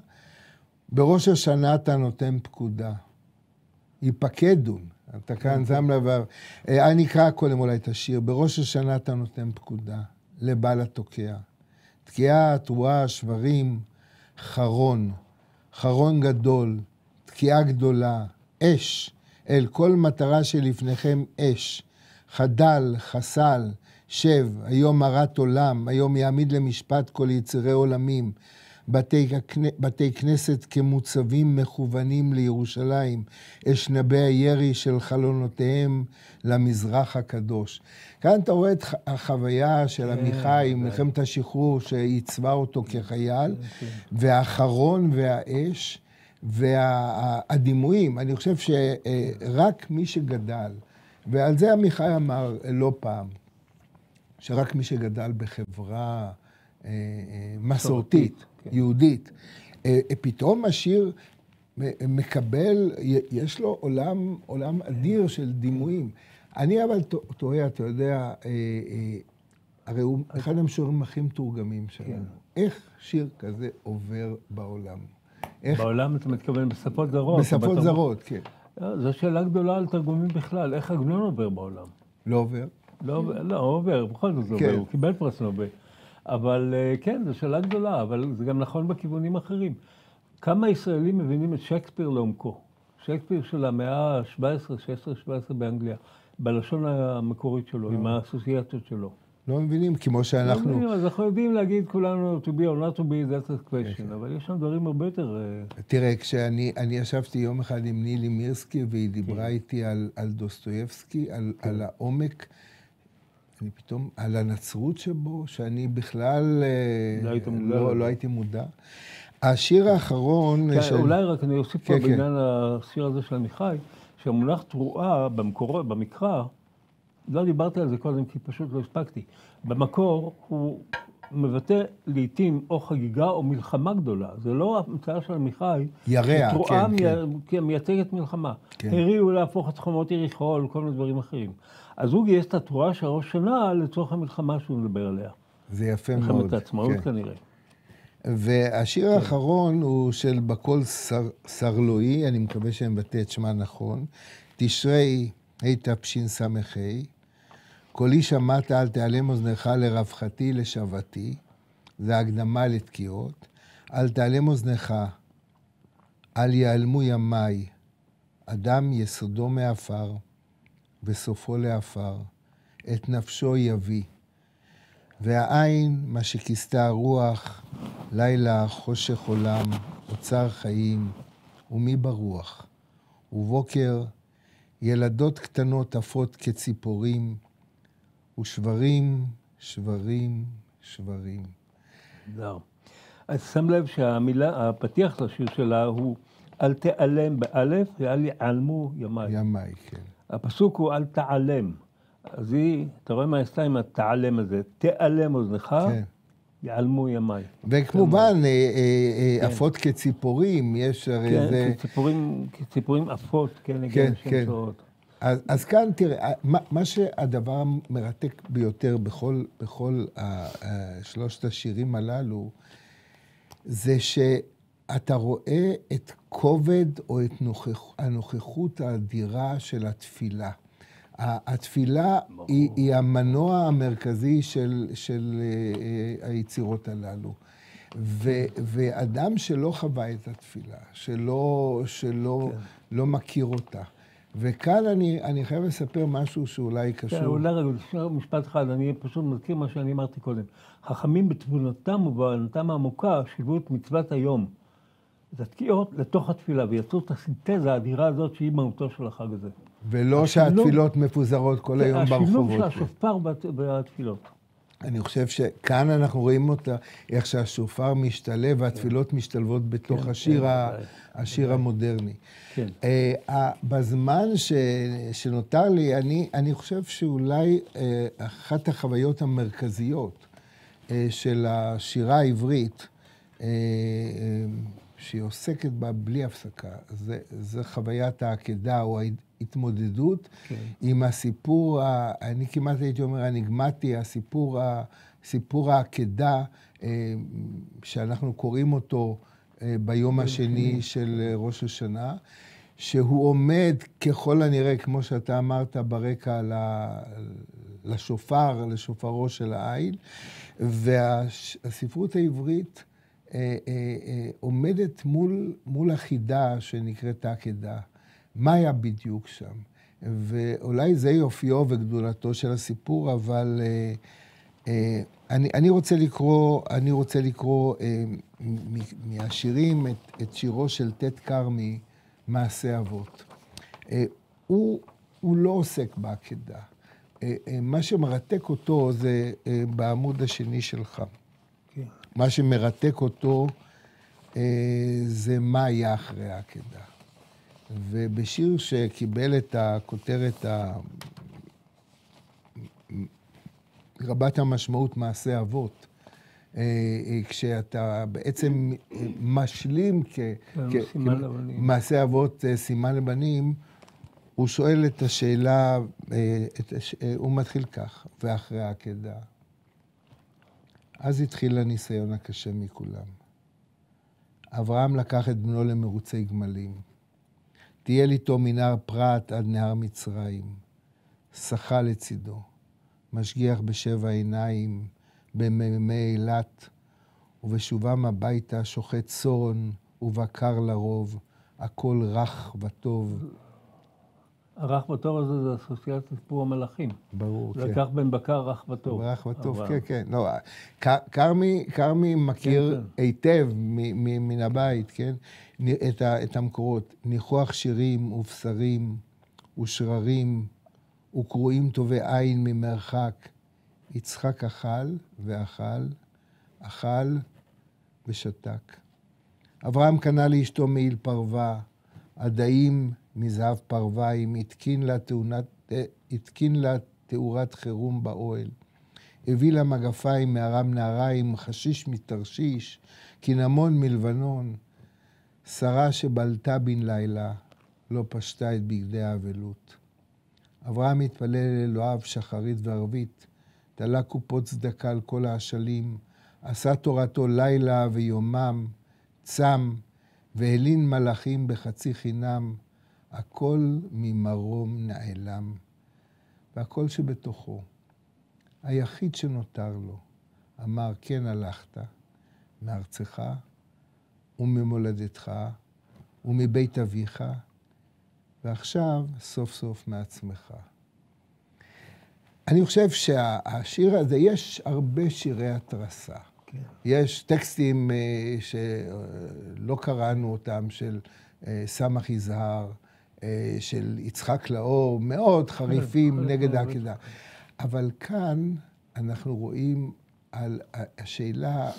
בראש השנה אתה נותן פקודה. יפקדון. אתה כאן שם לב, אני אקרא קודם אולי את השיר. בראש השנה אתה נותן פקודה לבעל התוקע. תקיעה, תרועה, שברים, חרון. חרון גדול, תקיעה גדולה, אש, אל כל מטרה שלפניכם אש. חדל, חסל, שב, היום מרת עולם, היום יעמיד למשפט כל יצרי עולמים. בתי כנסת כמוצבים מכוונים לירושלים, אשנבי הירי של חלונותיהם למזרח הקדוש. כאן אתה רואה את החוויה של עמיחי, מלחמת השחרור שעיצבה אותו כחייל, והאחרון והאש והדימויים. אני חושב שרק מי שגדל, ועל זה עמיחי אמר לא פעם, שרק מי שגדל בחברה מסורתית, יהודית, פתאום השיר מקבל, יש לו עולם אדיר של דימויים. אני אבל תוהה, אתה יודע, הרי הוא אחד המשוררים הכי מתורגמים שלנו. איך שיר כזה עובר בעולם? בעולם אתה מתכוון בשפות זרות? בשפות זרות, כן. זו שאלה גדולה על תרגומים בכלל. איך עגנון עובר בעולם? לא עובר. לא עובר, בכל זאת זה עובר, הוא קיבל פרס נובל. אבל כן, זו שאלה גדולה, אבל זה גם נכון בכיוונים אחרים. כמה ישראלים מבינים את שייקספיר לעומקו? שייקספיר של המאה ה-17, 16, 17 באנגליה, בלשון המקורית שלו, עם האסוסייציות שלו. לא מבינים, כמו שאנחנו... לא מבינים, אז אנחנו יודעים להגיד כולנו to be or not to be, that's a question, אבל יש שם דברים הרבה יותר... תראה, כשאני ישבתי יום אחד עם נילי מירסקי, והיא דיברה איתי על דוסטויבסקי, על העומק, אני פתאום, על הנצרות שבו, שאני בכלל לא הייתי מודע. השיר האחרון... אולי רק אני אוסיף פה בעניין השיר הזה של עמיחי, שהמונח תרועה במקרא, לא דיברתי על זה קודם כי פשוט לא הספקתי. במקור הוא מבטא לעתים או חגיגה או מלחמה גדולה. זה לא המצאה של עמיחי. ירע, תרועה מייצגת מלחמה. הריעו להפוך את חומות יריחו, כל מיני דברים אחרים. אז הוא גייס את התרועה של ראש שנה לצורך המלחמה שהוא מדבר עליה. זה יפה מאוד. מלחמת העצמאות כנראה. והשיר האחרון הוא של בקול סרלואי, אני מקווה שאני מבטא את שמה נכון, תשרי התשס"ה, קולי שמעת אל תעלם אוזנך לרווחתי לשבתי, זה הקדמה לתקיעות, אל תעלם אוזנך, אל יעלמו ימי, אדם יסודו מעפר, וסופו לעפר, את נפשו יביא. והעין, מה שכיסתה הרוח, לילה חושך עולם, אוצר חיים, ומי ברוח. ובוקר, ילדות קטנות עפות כציפורים, ושברים, שברים, שברים. זהו. אז שם לב שהמילה, הפתיח לשיר שלה הוא אל תעלם באלף ואל יעלמו ימי. ימי, כן. הפסוק הוא אל תעלם. אז היא, אתה רואה מה עשתה עם התעלם הזה? תעלם אוזנך, כן. יעלמו ימי. וכמובן, עפות כציפורים, יש הרי כן, זה... כציפורים עפות, כן, כן, כן. אז כאן תראה, מה שהדבר המרתק ביותר בכל שלושת השירים הללו, זה שאתה רואה את כובד או את הנוכחות האדירה של התפילה. התפילה היא המנוע המרכזי של היצירות הללו. ואדם שלא חווה את התפילה, שלא מכיר אותה. וכאן אני חייב לספר משהו שאולי קשור. אולי רגע, לפני משפט אחד, אני פשוט מזכיר מה שאני אמרתי קודם. חכמים בתבונתם ובהבנתם העמוקה שילבו את מצוות היום, את התקיעות לתוך התפילה, ויצרו את הסינתזה האדירה הזאת שהיא מהותו של החג הזה. ולא שהתפילות מפוזרות כל היום ברחובות. השילוב של השופר בתפילות. אני חושב שכאן אנחנו רואים אותה, איך שהשופר משתלב, והתפילות משתלבות בתוך השיר המודרני. כן. בזמן שנותר לי, אני חושב שאולי אחת החוויות המרכזיות של השירה העברית, שהיא עוסקת בה בלי הפסקה, זה חוויית העקדה או ההתמודדות עם הסיפור, אני כמעט הייתי אומר, האניגמטי, סיפור העקדה, שאנחנו קוראים אותו ביום השני של ראש השנה, שהוא עומד ככל הנראה, כמו שאתה אמרת, ברקע לשופרו של העיל, והספרות העברית עומדת מול החידה שנקראת העקדה. מה היה בדיוק שם? ואולי זה יופיו וגדולתו של הסיפור, אבל אני רוצה לקרוא מהשירים את שירו של ט' כרמי, מעשה אבות. הוא לא עוסק בעקדה. מה שמרתק אותו זה בעמוד השני שלך. מה שמרתק אותו זה מה היה אחרי העקדה. ובשיר שקיבל את הכותרת רבת המשמעות מעשה אבות, כשאתה בעצם משלים מעשה אבות סימן לבנים, הוא שואל את השאלה, הוא מתחיל כך, ואחרי העקדה. אז התחיל הניסיון הקשה מכולם. אברהם לקח את בנו למרוצי גמלים. טייל איתו מנהר פרת עד נהר מצרים. שחה לצידו. משגיח בשבע עיניים, במימי אילת, ובשובם הביתה שוחט צאן ובקר לרוב, הכל רך וטוב. הרך וטוב הזה זה אסוציאציה סיפור המלאכים. ברור, כן. לקח בן בקר רך וטוב. רך וטוב, כן, כן. לא, כרמי מכיר היטב מן הבית, כן? את המקורות. ניחוח שירים ובשרים ושררים וקרואים טובי עין ממרחק. יצחק אכל ואכל, אכל ושתק. אברהם קנה לאשתו מעיל פרווה, עדיים מזהב פרוויים, התקין לה תאורת חירום באוהל. הביא לה מגפיים מארם נהריים, חשיש מתרשיש, קינמון מלבנון. שרה שבלתה בן לילה, לא פשטה את בגדי האבלות. אברהם התפלל לאלוהיו שחרית וערבית, תלה קופות צדקה על כל האשלים, עשה תורתו לילה ויומם, צם, והלין מלאכים בחצי חינם, הכל ממרום נעלם. והכל שבתוכו, היחיד שנותר לו, אמר כן הלכת, מארצך וממולדתך ומבית אביך, ועכשיו סוף סוף מעצמך. אני חושב שהשיר הזה, יש הרבה שירי התרסה. כן. יש טקסטים שלא קראנו אותם, של סמך יזהר, של יצחק לאור, מאוד חריפים נגד העקדה. אבל כאן אנחנו רואים על השאלה,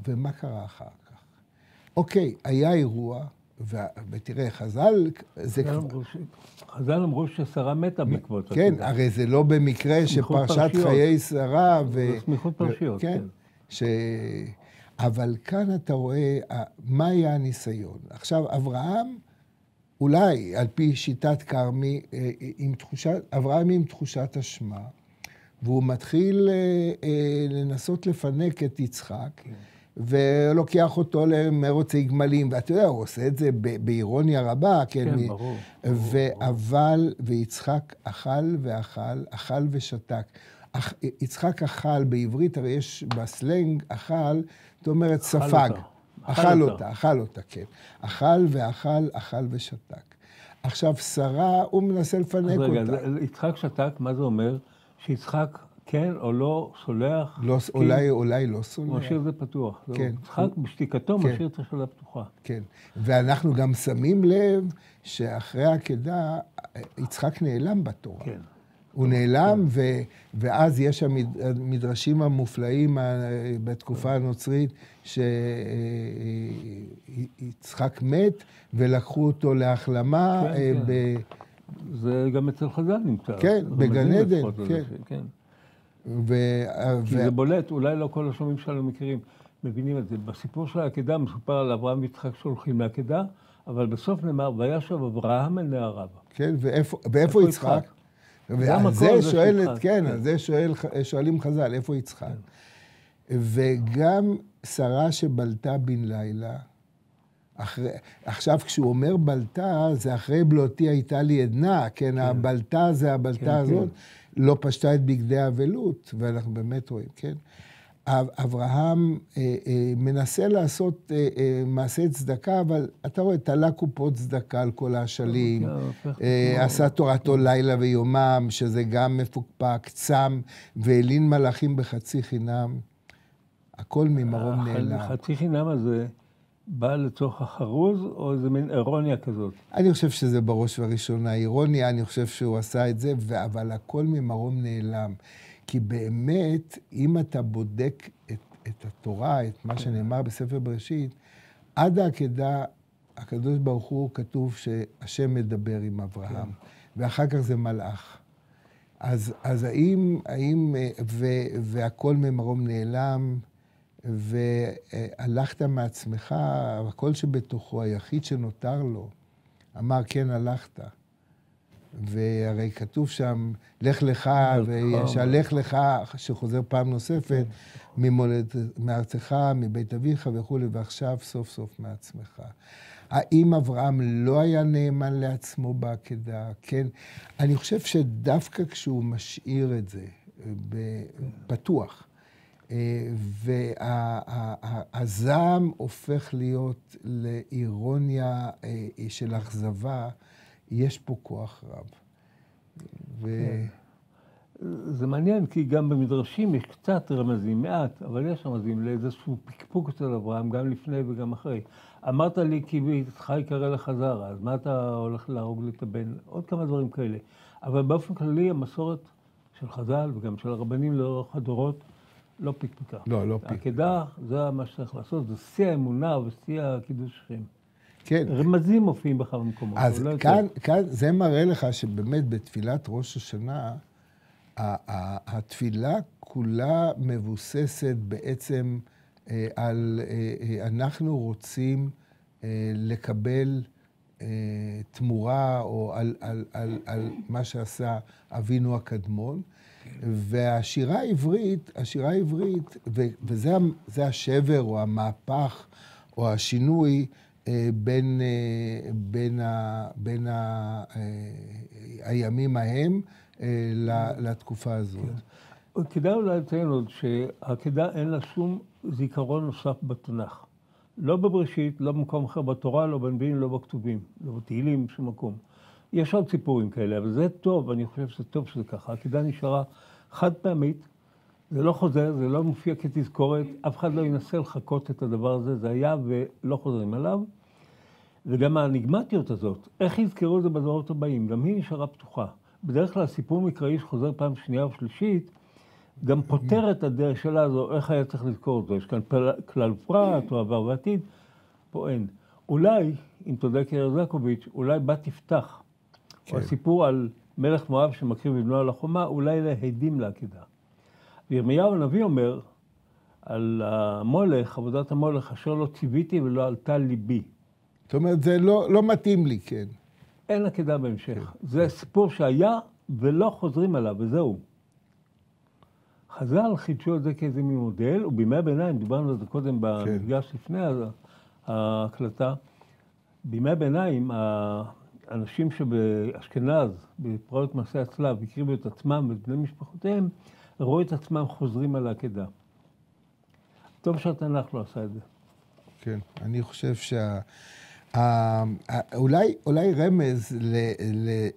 ומה קרה אחר כך? אוקיי, היה אירוע, ותראה, חז"ל, חז"ל אמרו ששרה מתה בעקבות עקדה. כן, הרי זה לא במקרה שפרשת חיי שרה זה סמיכות פרשיות, כן. אבל כאן אתה רואה מה היה הניסיון. עכשיו, אברהם, אולי על פי שיטת כרמי, אברהם עם תחושת אשמה, והוא מתחיל לנסות לפנק את יצחק, ולוקח אותו למרוצי גמלים, ואתה יודע, הוא עושה את זה באירוניה רבה, כן, ברור. ויצחק אכל ואכל, אכל ושתק. יצחק אכל, בעברית, הרי יש בסלנג, אכל, זאת אומרת, ספג. אכל אותה, כן. אכל ואכל, אכל ושתק. עכשיו, שרה, הוא מנסה לפנק אותה. רגע, יצחק שתק, מה זה אומר? שיצחק כן או לא סולח? אולי לא סולח. הוא משאיר את זה פתוח. כן. יצחק בשתיקתו משאיר את השאלה פתוחה. כן. ואנחנו גם שמים לב שאחרי העקדה, יצחק נעלם בתורה. כן. הוא נעלם, ואז יש המדרשים המופלאים בתקופה הנוצרית, שיצחק מת, ולקחו אותו להחלמה. זה גם אצל חז"ל נמצא. כן, בגן עדן, כן. כי זה בולט, אולי לא כל השומעים שלנו מכירים, מבינים את זה. בסיפור של העקדה מסופר על אברהם ויצחק שהולכים לעקדה, אבל בסוף נאמר, וישב אברהם אל נעריו. כן, ואיפה יצחק? ועל זה שואלת, כן, על זה שואלים חז"ל, איפה יצחק? וגם שרה שבלתה בן לילה, עכשיו כשהוא אומר בלתה, זה אחרי בלותי הייתה לי עדנה, כן, הבלתה זה הבלתה הזאת, לא פשטה את בגדי האבלות, ואנחנו באמת רואים, כן? אברהם מנסה לעשות מעשה צדקה, אבל אתה רואה, תלה קופות צדקה על כל האשלים, עשה תורתו לילה ויומם, שזה גם מפוקפק, צם, והלין מלאכים בחצי חינם. הכל ממרום נעלם. חצי חינם הזה בא לצורך החרוז, או איזה מין אירוניה כזאת? אני חושב שזה בראש ובראשונה אירוניה, אני חושב שהוא עשה את זה, אבל הכל ממרום נעלם. כי באמת, אם אתה בודק את התורה, את מה שנאמר בספר בראשית, עד העקדה, הקדוש ברוך הוא כתוב שהשם מדבר עם אברהם, ואחר כך זה מלאך. אז האם והכל ממרום נעלם, והלכת מעצמך, הכל שבתוכו, היחיד שנותר לו, אמר כן הלכת. והרי כתוב שם, לך לך, וישלח לך, שחוזר פעם נוספת, מארצך, מבית אביך וכו', ועכשיו סוף סוף מעצמך. האם אברהם לא היה נאמן לעצמו בעקדה? כן. אני חושב שדווקא כשהוא משאיר את זה פתוח, והזעם הופך להיות לאירוניה של אכזבה, יש פה כוח רב. זה מעניין, כי גם במדרשים יש קצת רמזים, מעט, אבל יש רמזים לאיזשהו פקפוק אצל אברהם, גם לפני וגם אחרי. אמרת לי כי ביתך יקרא לך זרע, אז מה אתה הולך להרוג לי את הבן? עוד כמה דברים כאלה. אבל באופן כללי, המסורת של חז"ל וגם של הרבנים לאורך הדורות, לא פקפקה. לא פקפקה. העקדה, זה מה שצריך לעשות, זה שיא האמונה ושיא הקידוש השם. כן. רמזים מופיעים בכמה מקומות. אז כאן זה מראה לך שבאמת בתפילת ראש השנה, התפילה כולה מבוססת בעצם על אנחנו רוצים לקבל תמורה או על מה שעשה אבינו הקדמון. והשירה העברית, וזה השבר או המהפך או השינוי בין הימים ההם לתקופה הזאת. כדאי אולי לציין עוד שהעקדה אין לה שום זיכרון נוסף בתנ"ך. לא בבראשית, לא במקום אחר בתורה, לא בנביאים, לא בכתובים, לא בתהילים, שום מקום. יש עוד סיפורים כאלה, אבל זה טוב, אני חושב שזה טוב שזה ככה. העקדה נשארה חד פעמית, זה לא חוזר, זה לא מופיע כתזכורת, אף אחד לא ינסה לחכות את הדבר הזה, זה היה ולא חוזרים עליו. וגם האניגמטיות הזאת, איך יזכרו את זה בדורות הבאים? גם היא נשארה פתוחה. בדרך כלל הסיפור מקראי שחוזר פעם שנייה או שלישית, גם פותר את הדרך שלה הזו, איך היה צריך לזכור אותו. יש כאן כלל פרט או עבר ועתיד, פה אין. אולי, אם תודה קרן זקוביץ', אולי בת תפתח, או הסיפור על מלך מואב שמקריב לבנו על החומה, אולי להדים לעקדה. וירמיהו הנביא אומר על המולך, עבודת המולך, אשר לא ציוויתי ולא עלתה ליבי. זאת אומרת, זה לא מתאים לי, כן. אין עקדה בהמשך. זה סיפור שהיה ולא חוזרים עליו, וזהו. חז"ל חידשו את זה כאיזה ממודל, ובימי הביניים, דיברנו על זה קודם במפגש לפני ההקלטה, בימי הביניים, האנשים שבאשכנז, בפרעות מעשי הצלב, הקריבו את עצמם ואת בני משפחותיהם, ראו את עצמם חוזרים על העקדה. טוב שהתנ"ך לא עשה את זה. כן, אני חושב אולי רמז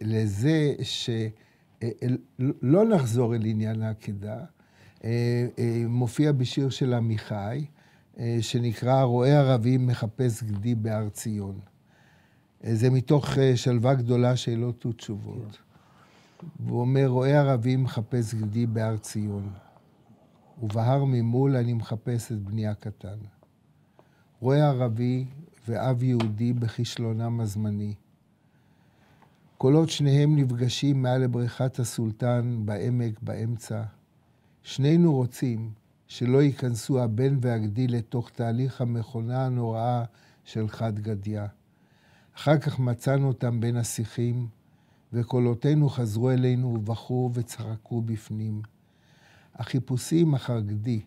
לזה שלא נחזור אל עניין העקדה, מופיע בשיר של עמיחי, שנקרא רואה ערבים מחפש גדי בהר ציון. זה מתוך שלווה גדולה שאלות ותשובות. והוא אומר, רואה ערבי מחפש גדי בהר ציון, ובהר ממול אני מחפש את בני הקטן. רואה ערבי ואב יהודי בכישלונם הזמני. קולות שניהם נפגשים מעל לבריכת הסולטן בעמק באמצע. שנינו רוצים שלא ייכנסו הבן והגדי לתוך תהליך המכונה הנוראה של חד גדיא. אחר כך מצאנו אותם בין השיחים, וקולותינו חזרו אלינו ובכו וצחקו בפנים. החיפושים אחר גדי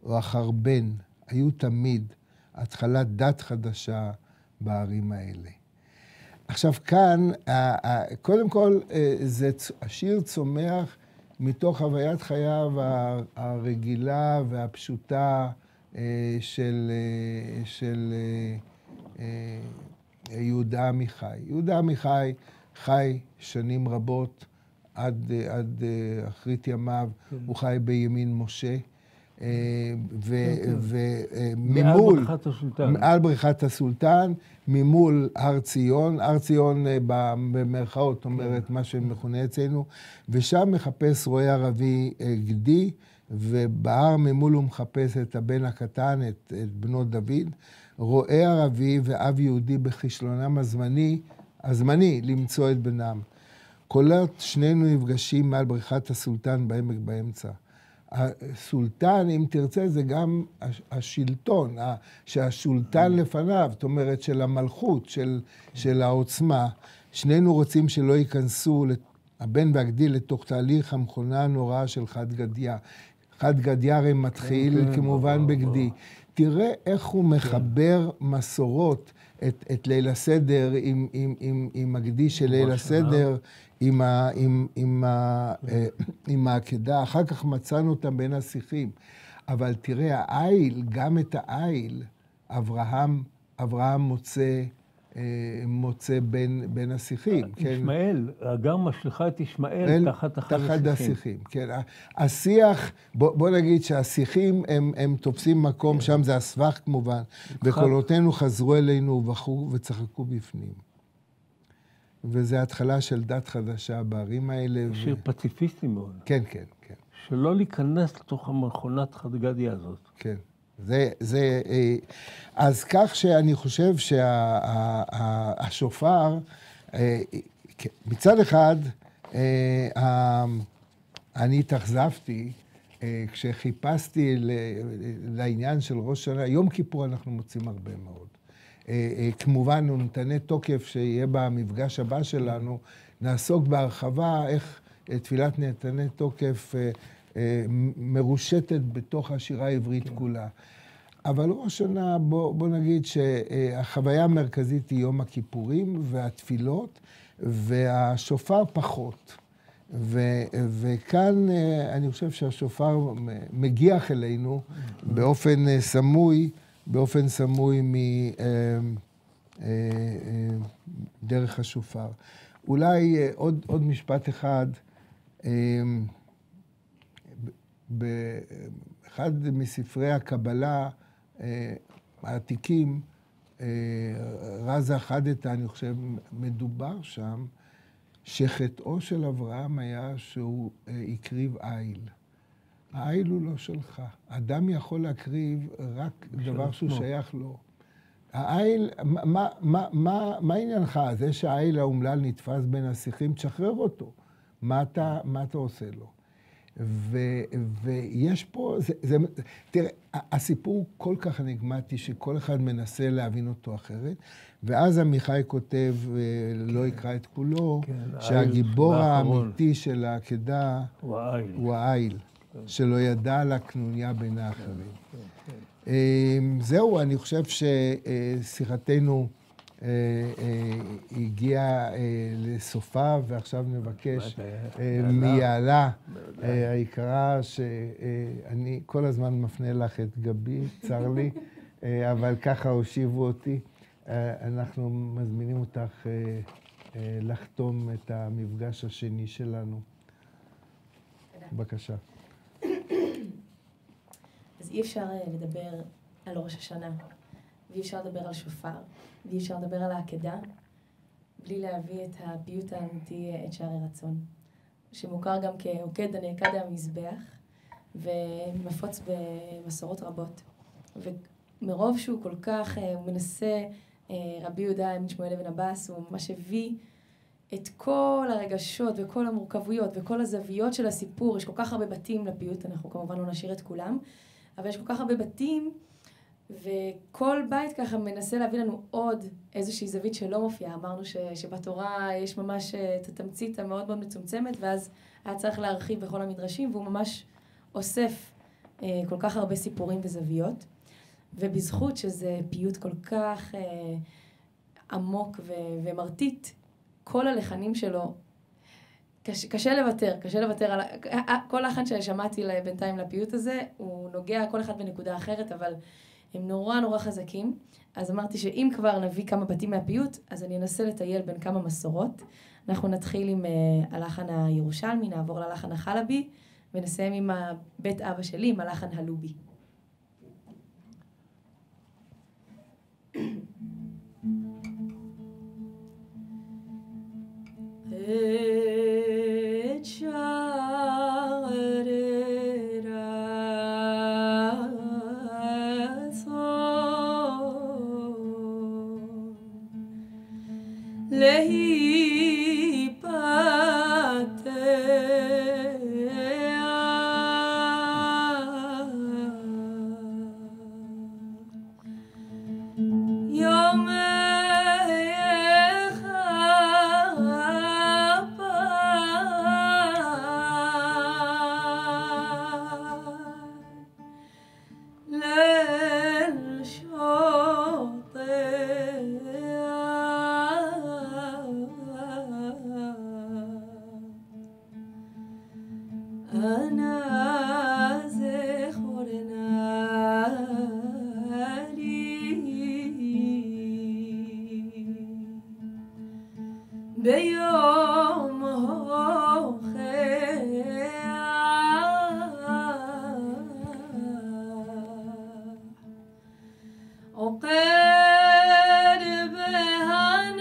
או אחר בן היו תמיד התחלת דת חדשה בערים האלה. עכשיו כאן, קודם כל, השיר צומח מתוך חוויית חייו הרגילה והפשוטה של יהודה עמיחי. יהודה עמיחי חי שנים רבות עד אחרית ימיו, הוא חי בימין משה. וממול, מעל בריכת הסולטן, ממול הר ציון, הר ציון במרכאות אומרת מה שמכונה אצלנו, ושם מחפש רואה ערבי גדי, ובהר ממול הוא מחפש את הבן הקטן, את בנו דוד, רואה ערבי ואב יהודי בכישלונם הזמני למצוא את בנם. קולות שנינו נפגשים מעל בריכת הסולטן בעמק באמצע. הסולטן, אם תרצה, זה גם השלטון, שהשולטן לפניו, זאת אומרת, של המלכות, של העוצמה. שנינו רוצים שלא ייכנסו הבן והגדי לתוך תהליך המכונה הנוראה של חד גדיא. חד גדיא הרי מתחיל כמובן בגדי. תראה איך הוא מחבר מסורות, את ליל הסדר עם הגדי של ליל הסדר, עם העקדה, אחר כך מצאנו אותם בין השיחים. אבל תראה, העיל, גם את העיל, אברהם מוצא בין השיחים. ישמעאל, הגר משליכה את ישמעאל תחת אחד השיחים. כן, השיח, בוא נגיד שהשיחים הם תופסים מקום, שם זה הסבך כמובן, וקולותינו חזרו אלינו ובכו וצחקו בפנים. וזה התחלה של דת חדשה בערים האלה. שיר פציפיסטי מאוד. כן, כן, כן. שלא להיכנס לתוך המכונת חד גדיא הזאת. כן. אז כך שאני חושב שהשופר, מצד אחד, אני התאכזבתי כשחיפשתי לעניין של ראש שנה. יום כיפור אנחנו מוצאים הרבה מאוד. כמובן, הוא נתנה תוקף שיהיה במפגש הבא שלנו, נעסוק בהרחבה איך תפילת נתנה תוקף מרושתת בתוך השירה העברית כולה. אבל ראש שנה, בוא נגיד שהחוויה המרכזית היא יום הכיפורים והתפילות, והשופר פחות. וכאן אני חושב שהשופר מגיח אלינו באופן סמוי דרך השופר. אולי עוד משפט אחד, באחד מספרי הקבלה העתיקים, רזה חדתה, אני חושב, מדובר שם, שחטאו של אברהם היה שהוא הקריב עיל. העיל הוא לא שלך. אדם יכול להקריב רק דבר שהוא שייך לו. העיל, מה עניינך? זה שהעיל האומלל נתפס בין השיחים, תשחרר אותו. מה אתה עושה לו? ויש פה, תראה, הסיפור כל כך אניגמטי שכל אחד מנסה להבין אותו אחרת, ואז עמיחי כותב, לא יקרא את כולו, שהגיבור האמיתי של העקדה הוא העיל, שלא ידע על הקנוניה בין האחרים. זהו, אני חושב ששיחתנו הגיעה לסופה, ועכשיו נבקש מיעלה היקרה, שאני כל הזמן מפנה לך את גבי, צר לי, אבל ככה הושיבו אותי. אנחנו מזמינים אותך לחתום את המפגש השני שלנו. בבקשה. אז אי אפשר לדבר על ראש השנה, ואי אפשר לדבר על שופר, ואי אפשר לדבר על העקדה, בלי להביא את הפיוט האמיתי, את שערי רצון. שמוכר גם כעוקד הנעקד המזבח, ומפוץ במסורות רבות. ומרוב שהוא כל כך, הוא מנסה, רבי יהודה בן שמואל אבן עבאס, הוא ממש הביא את כל הרגשות וכל המורכבויות וכל הזוויות של הסיפור. יש כל כך הרבה בתים לפיוט, אנחנו כמובן לא נשאיר את כולם, אבל יש כל כך הרבה בתים, וכל בית ככה מנסה להביא לנו עוד איזושהי זווית שלא מופיעה. אמרנו שבתורה יש ממש את התמצית המאוד מאוד מצומצמת, ואז היה צריך להרחיב בכל המדרשים, והוא ממש אוסף כל כך הרבה סיפורים וזוויות. ובזכות שזה פיוט כל כך עמוק ומרטיט, כל הלחנים שלו, קשה לוותר על... כל לחן ששמעתי בינתיים לפיוט הזה, הוא נוגע כל אחד בנקודה אחרת, אבל הם נורא חזקים. אז אמרתי שאם כבר נביא כמה בתים מהפיוט, אז אני אנסה לטייל בין כמה מסורות. אנחנו נתחיל עם הלחן הירושלמי, נעבור ללחן החלבי, ונסיים עם בית אבא שלי, עם הלחן הלובי. את שערי רצון ביום הוכח עוקד בהנעקד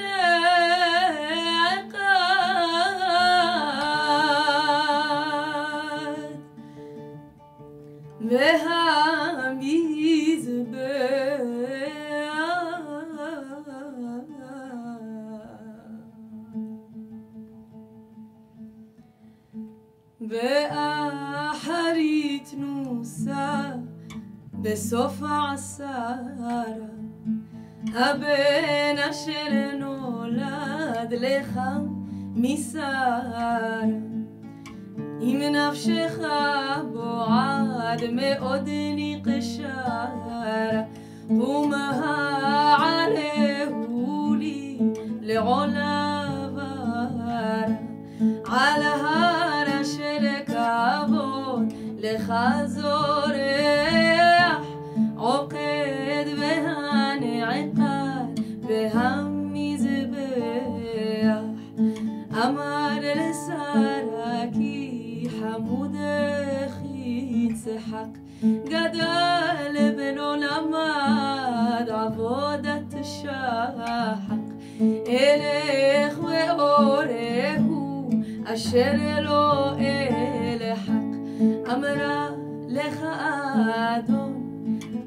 באחרית נוסה בסוף העשרה הבן אשר נולד לך משרה אם נפשך בועד מאוד נקשרה קום העלהו לי לעולם ורע על ההר של כבוד לך זורח עוקד והנעקד והמזבח אמר לשרה כי חמודך יצחק גדל בנו למד עבודת שחק אלך ואורהו אשר לא אלחק אמרה לך אדון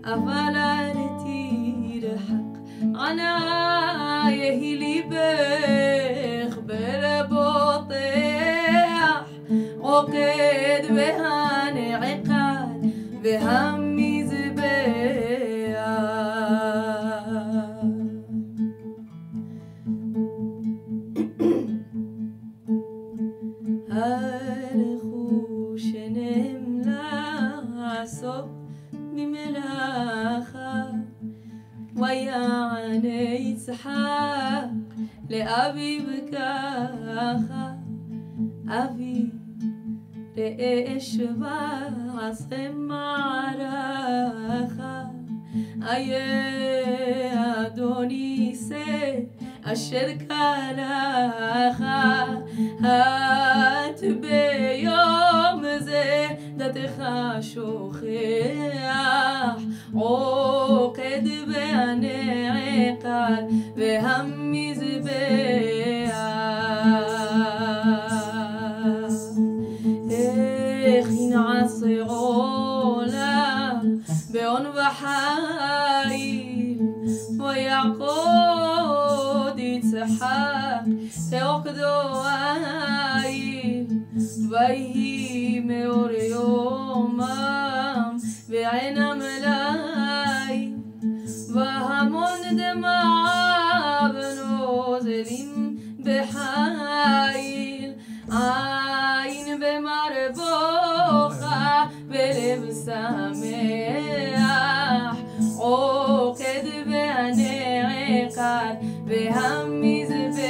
אבל אל תרחק ענה יהי ליבך ברבותך עוקד והנעקד והמזבח הלכו שניהם לעשות במלאכה ויען יצחק לאביו ככה אבי ראה שבעשכם מערכה איה אדוני שא אשר קלך את ביום זה דתך שוכח עוקד והנעקד והמזבח יעקוד יצחק תעוקדו עיל ויהי מאור יומם ועינם ליל והמון דמעה בנוזלים בחיל עין במרבוחה בלב שמח עוקד והנעקד והמזבח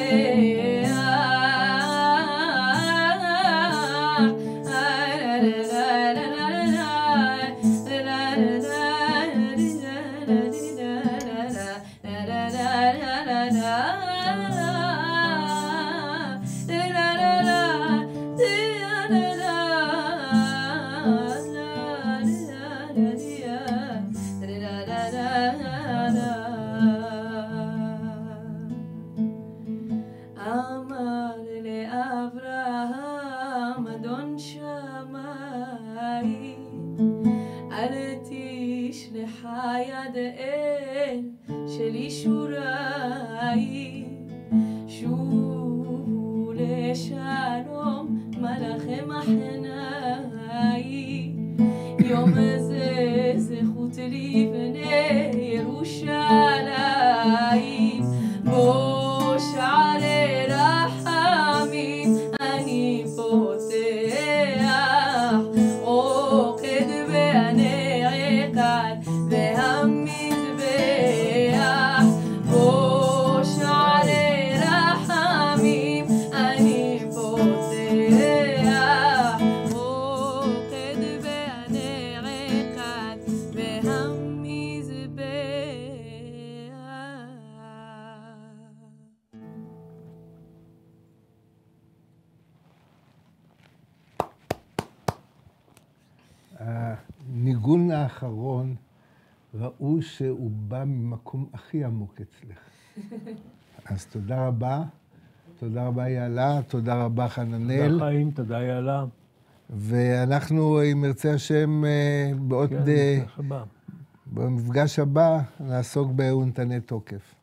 אמר לאברהם אדון שמיים אל תשלחה יד אל של אישורי שובו לשלום מלאכי מחנאי יום זה זכות לבני ירושלים בו שערי רחמים אני פותח עוקד והנעקד והמזבח בו שערי רחמים אני פותח עוקד והנעקד והמזבח. הניגון האחרון, ראו שהוא בא ממקום הכי עמוק אצלך. אז תודה רבה. תודה רבה יעלה, תודה רבה חננאל. תודה חיים, תודה יעלה. ואנחנו, אם ירצה השם, בעוד... כן, במפגש הבא. במפגש הבא נעסוק באונתני תוקף.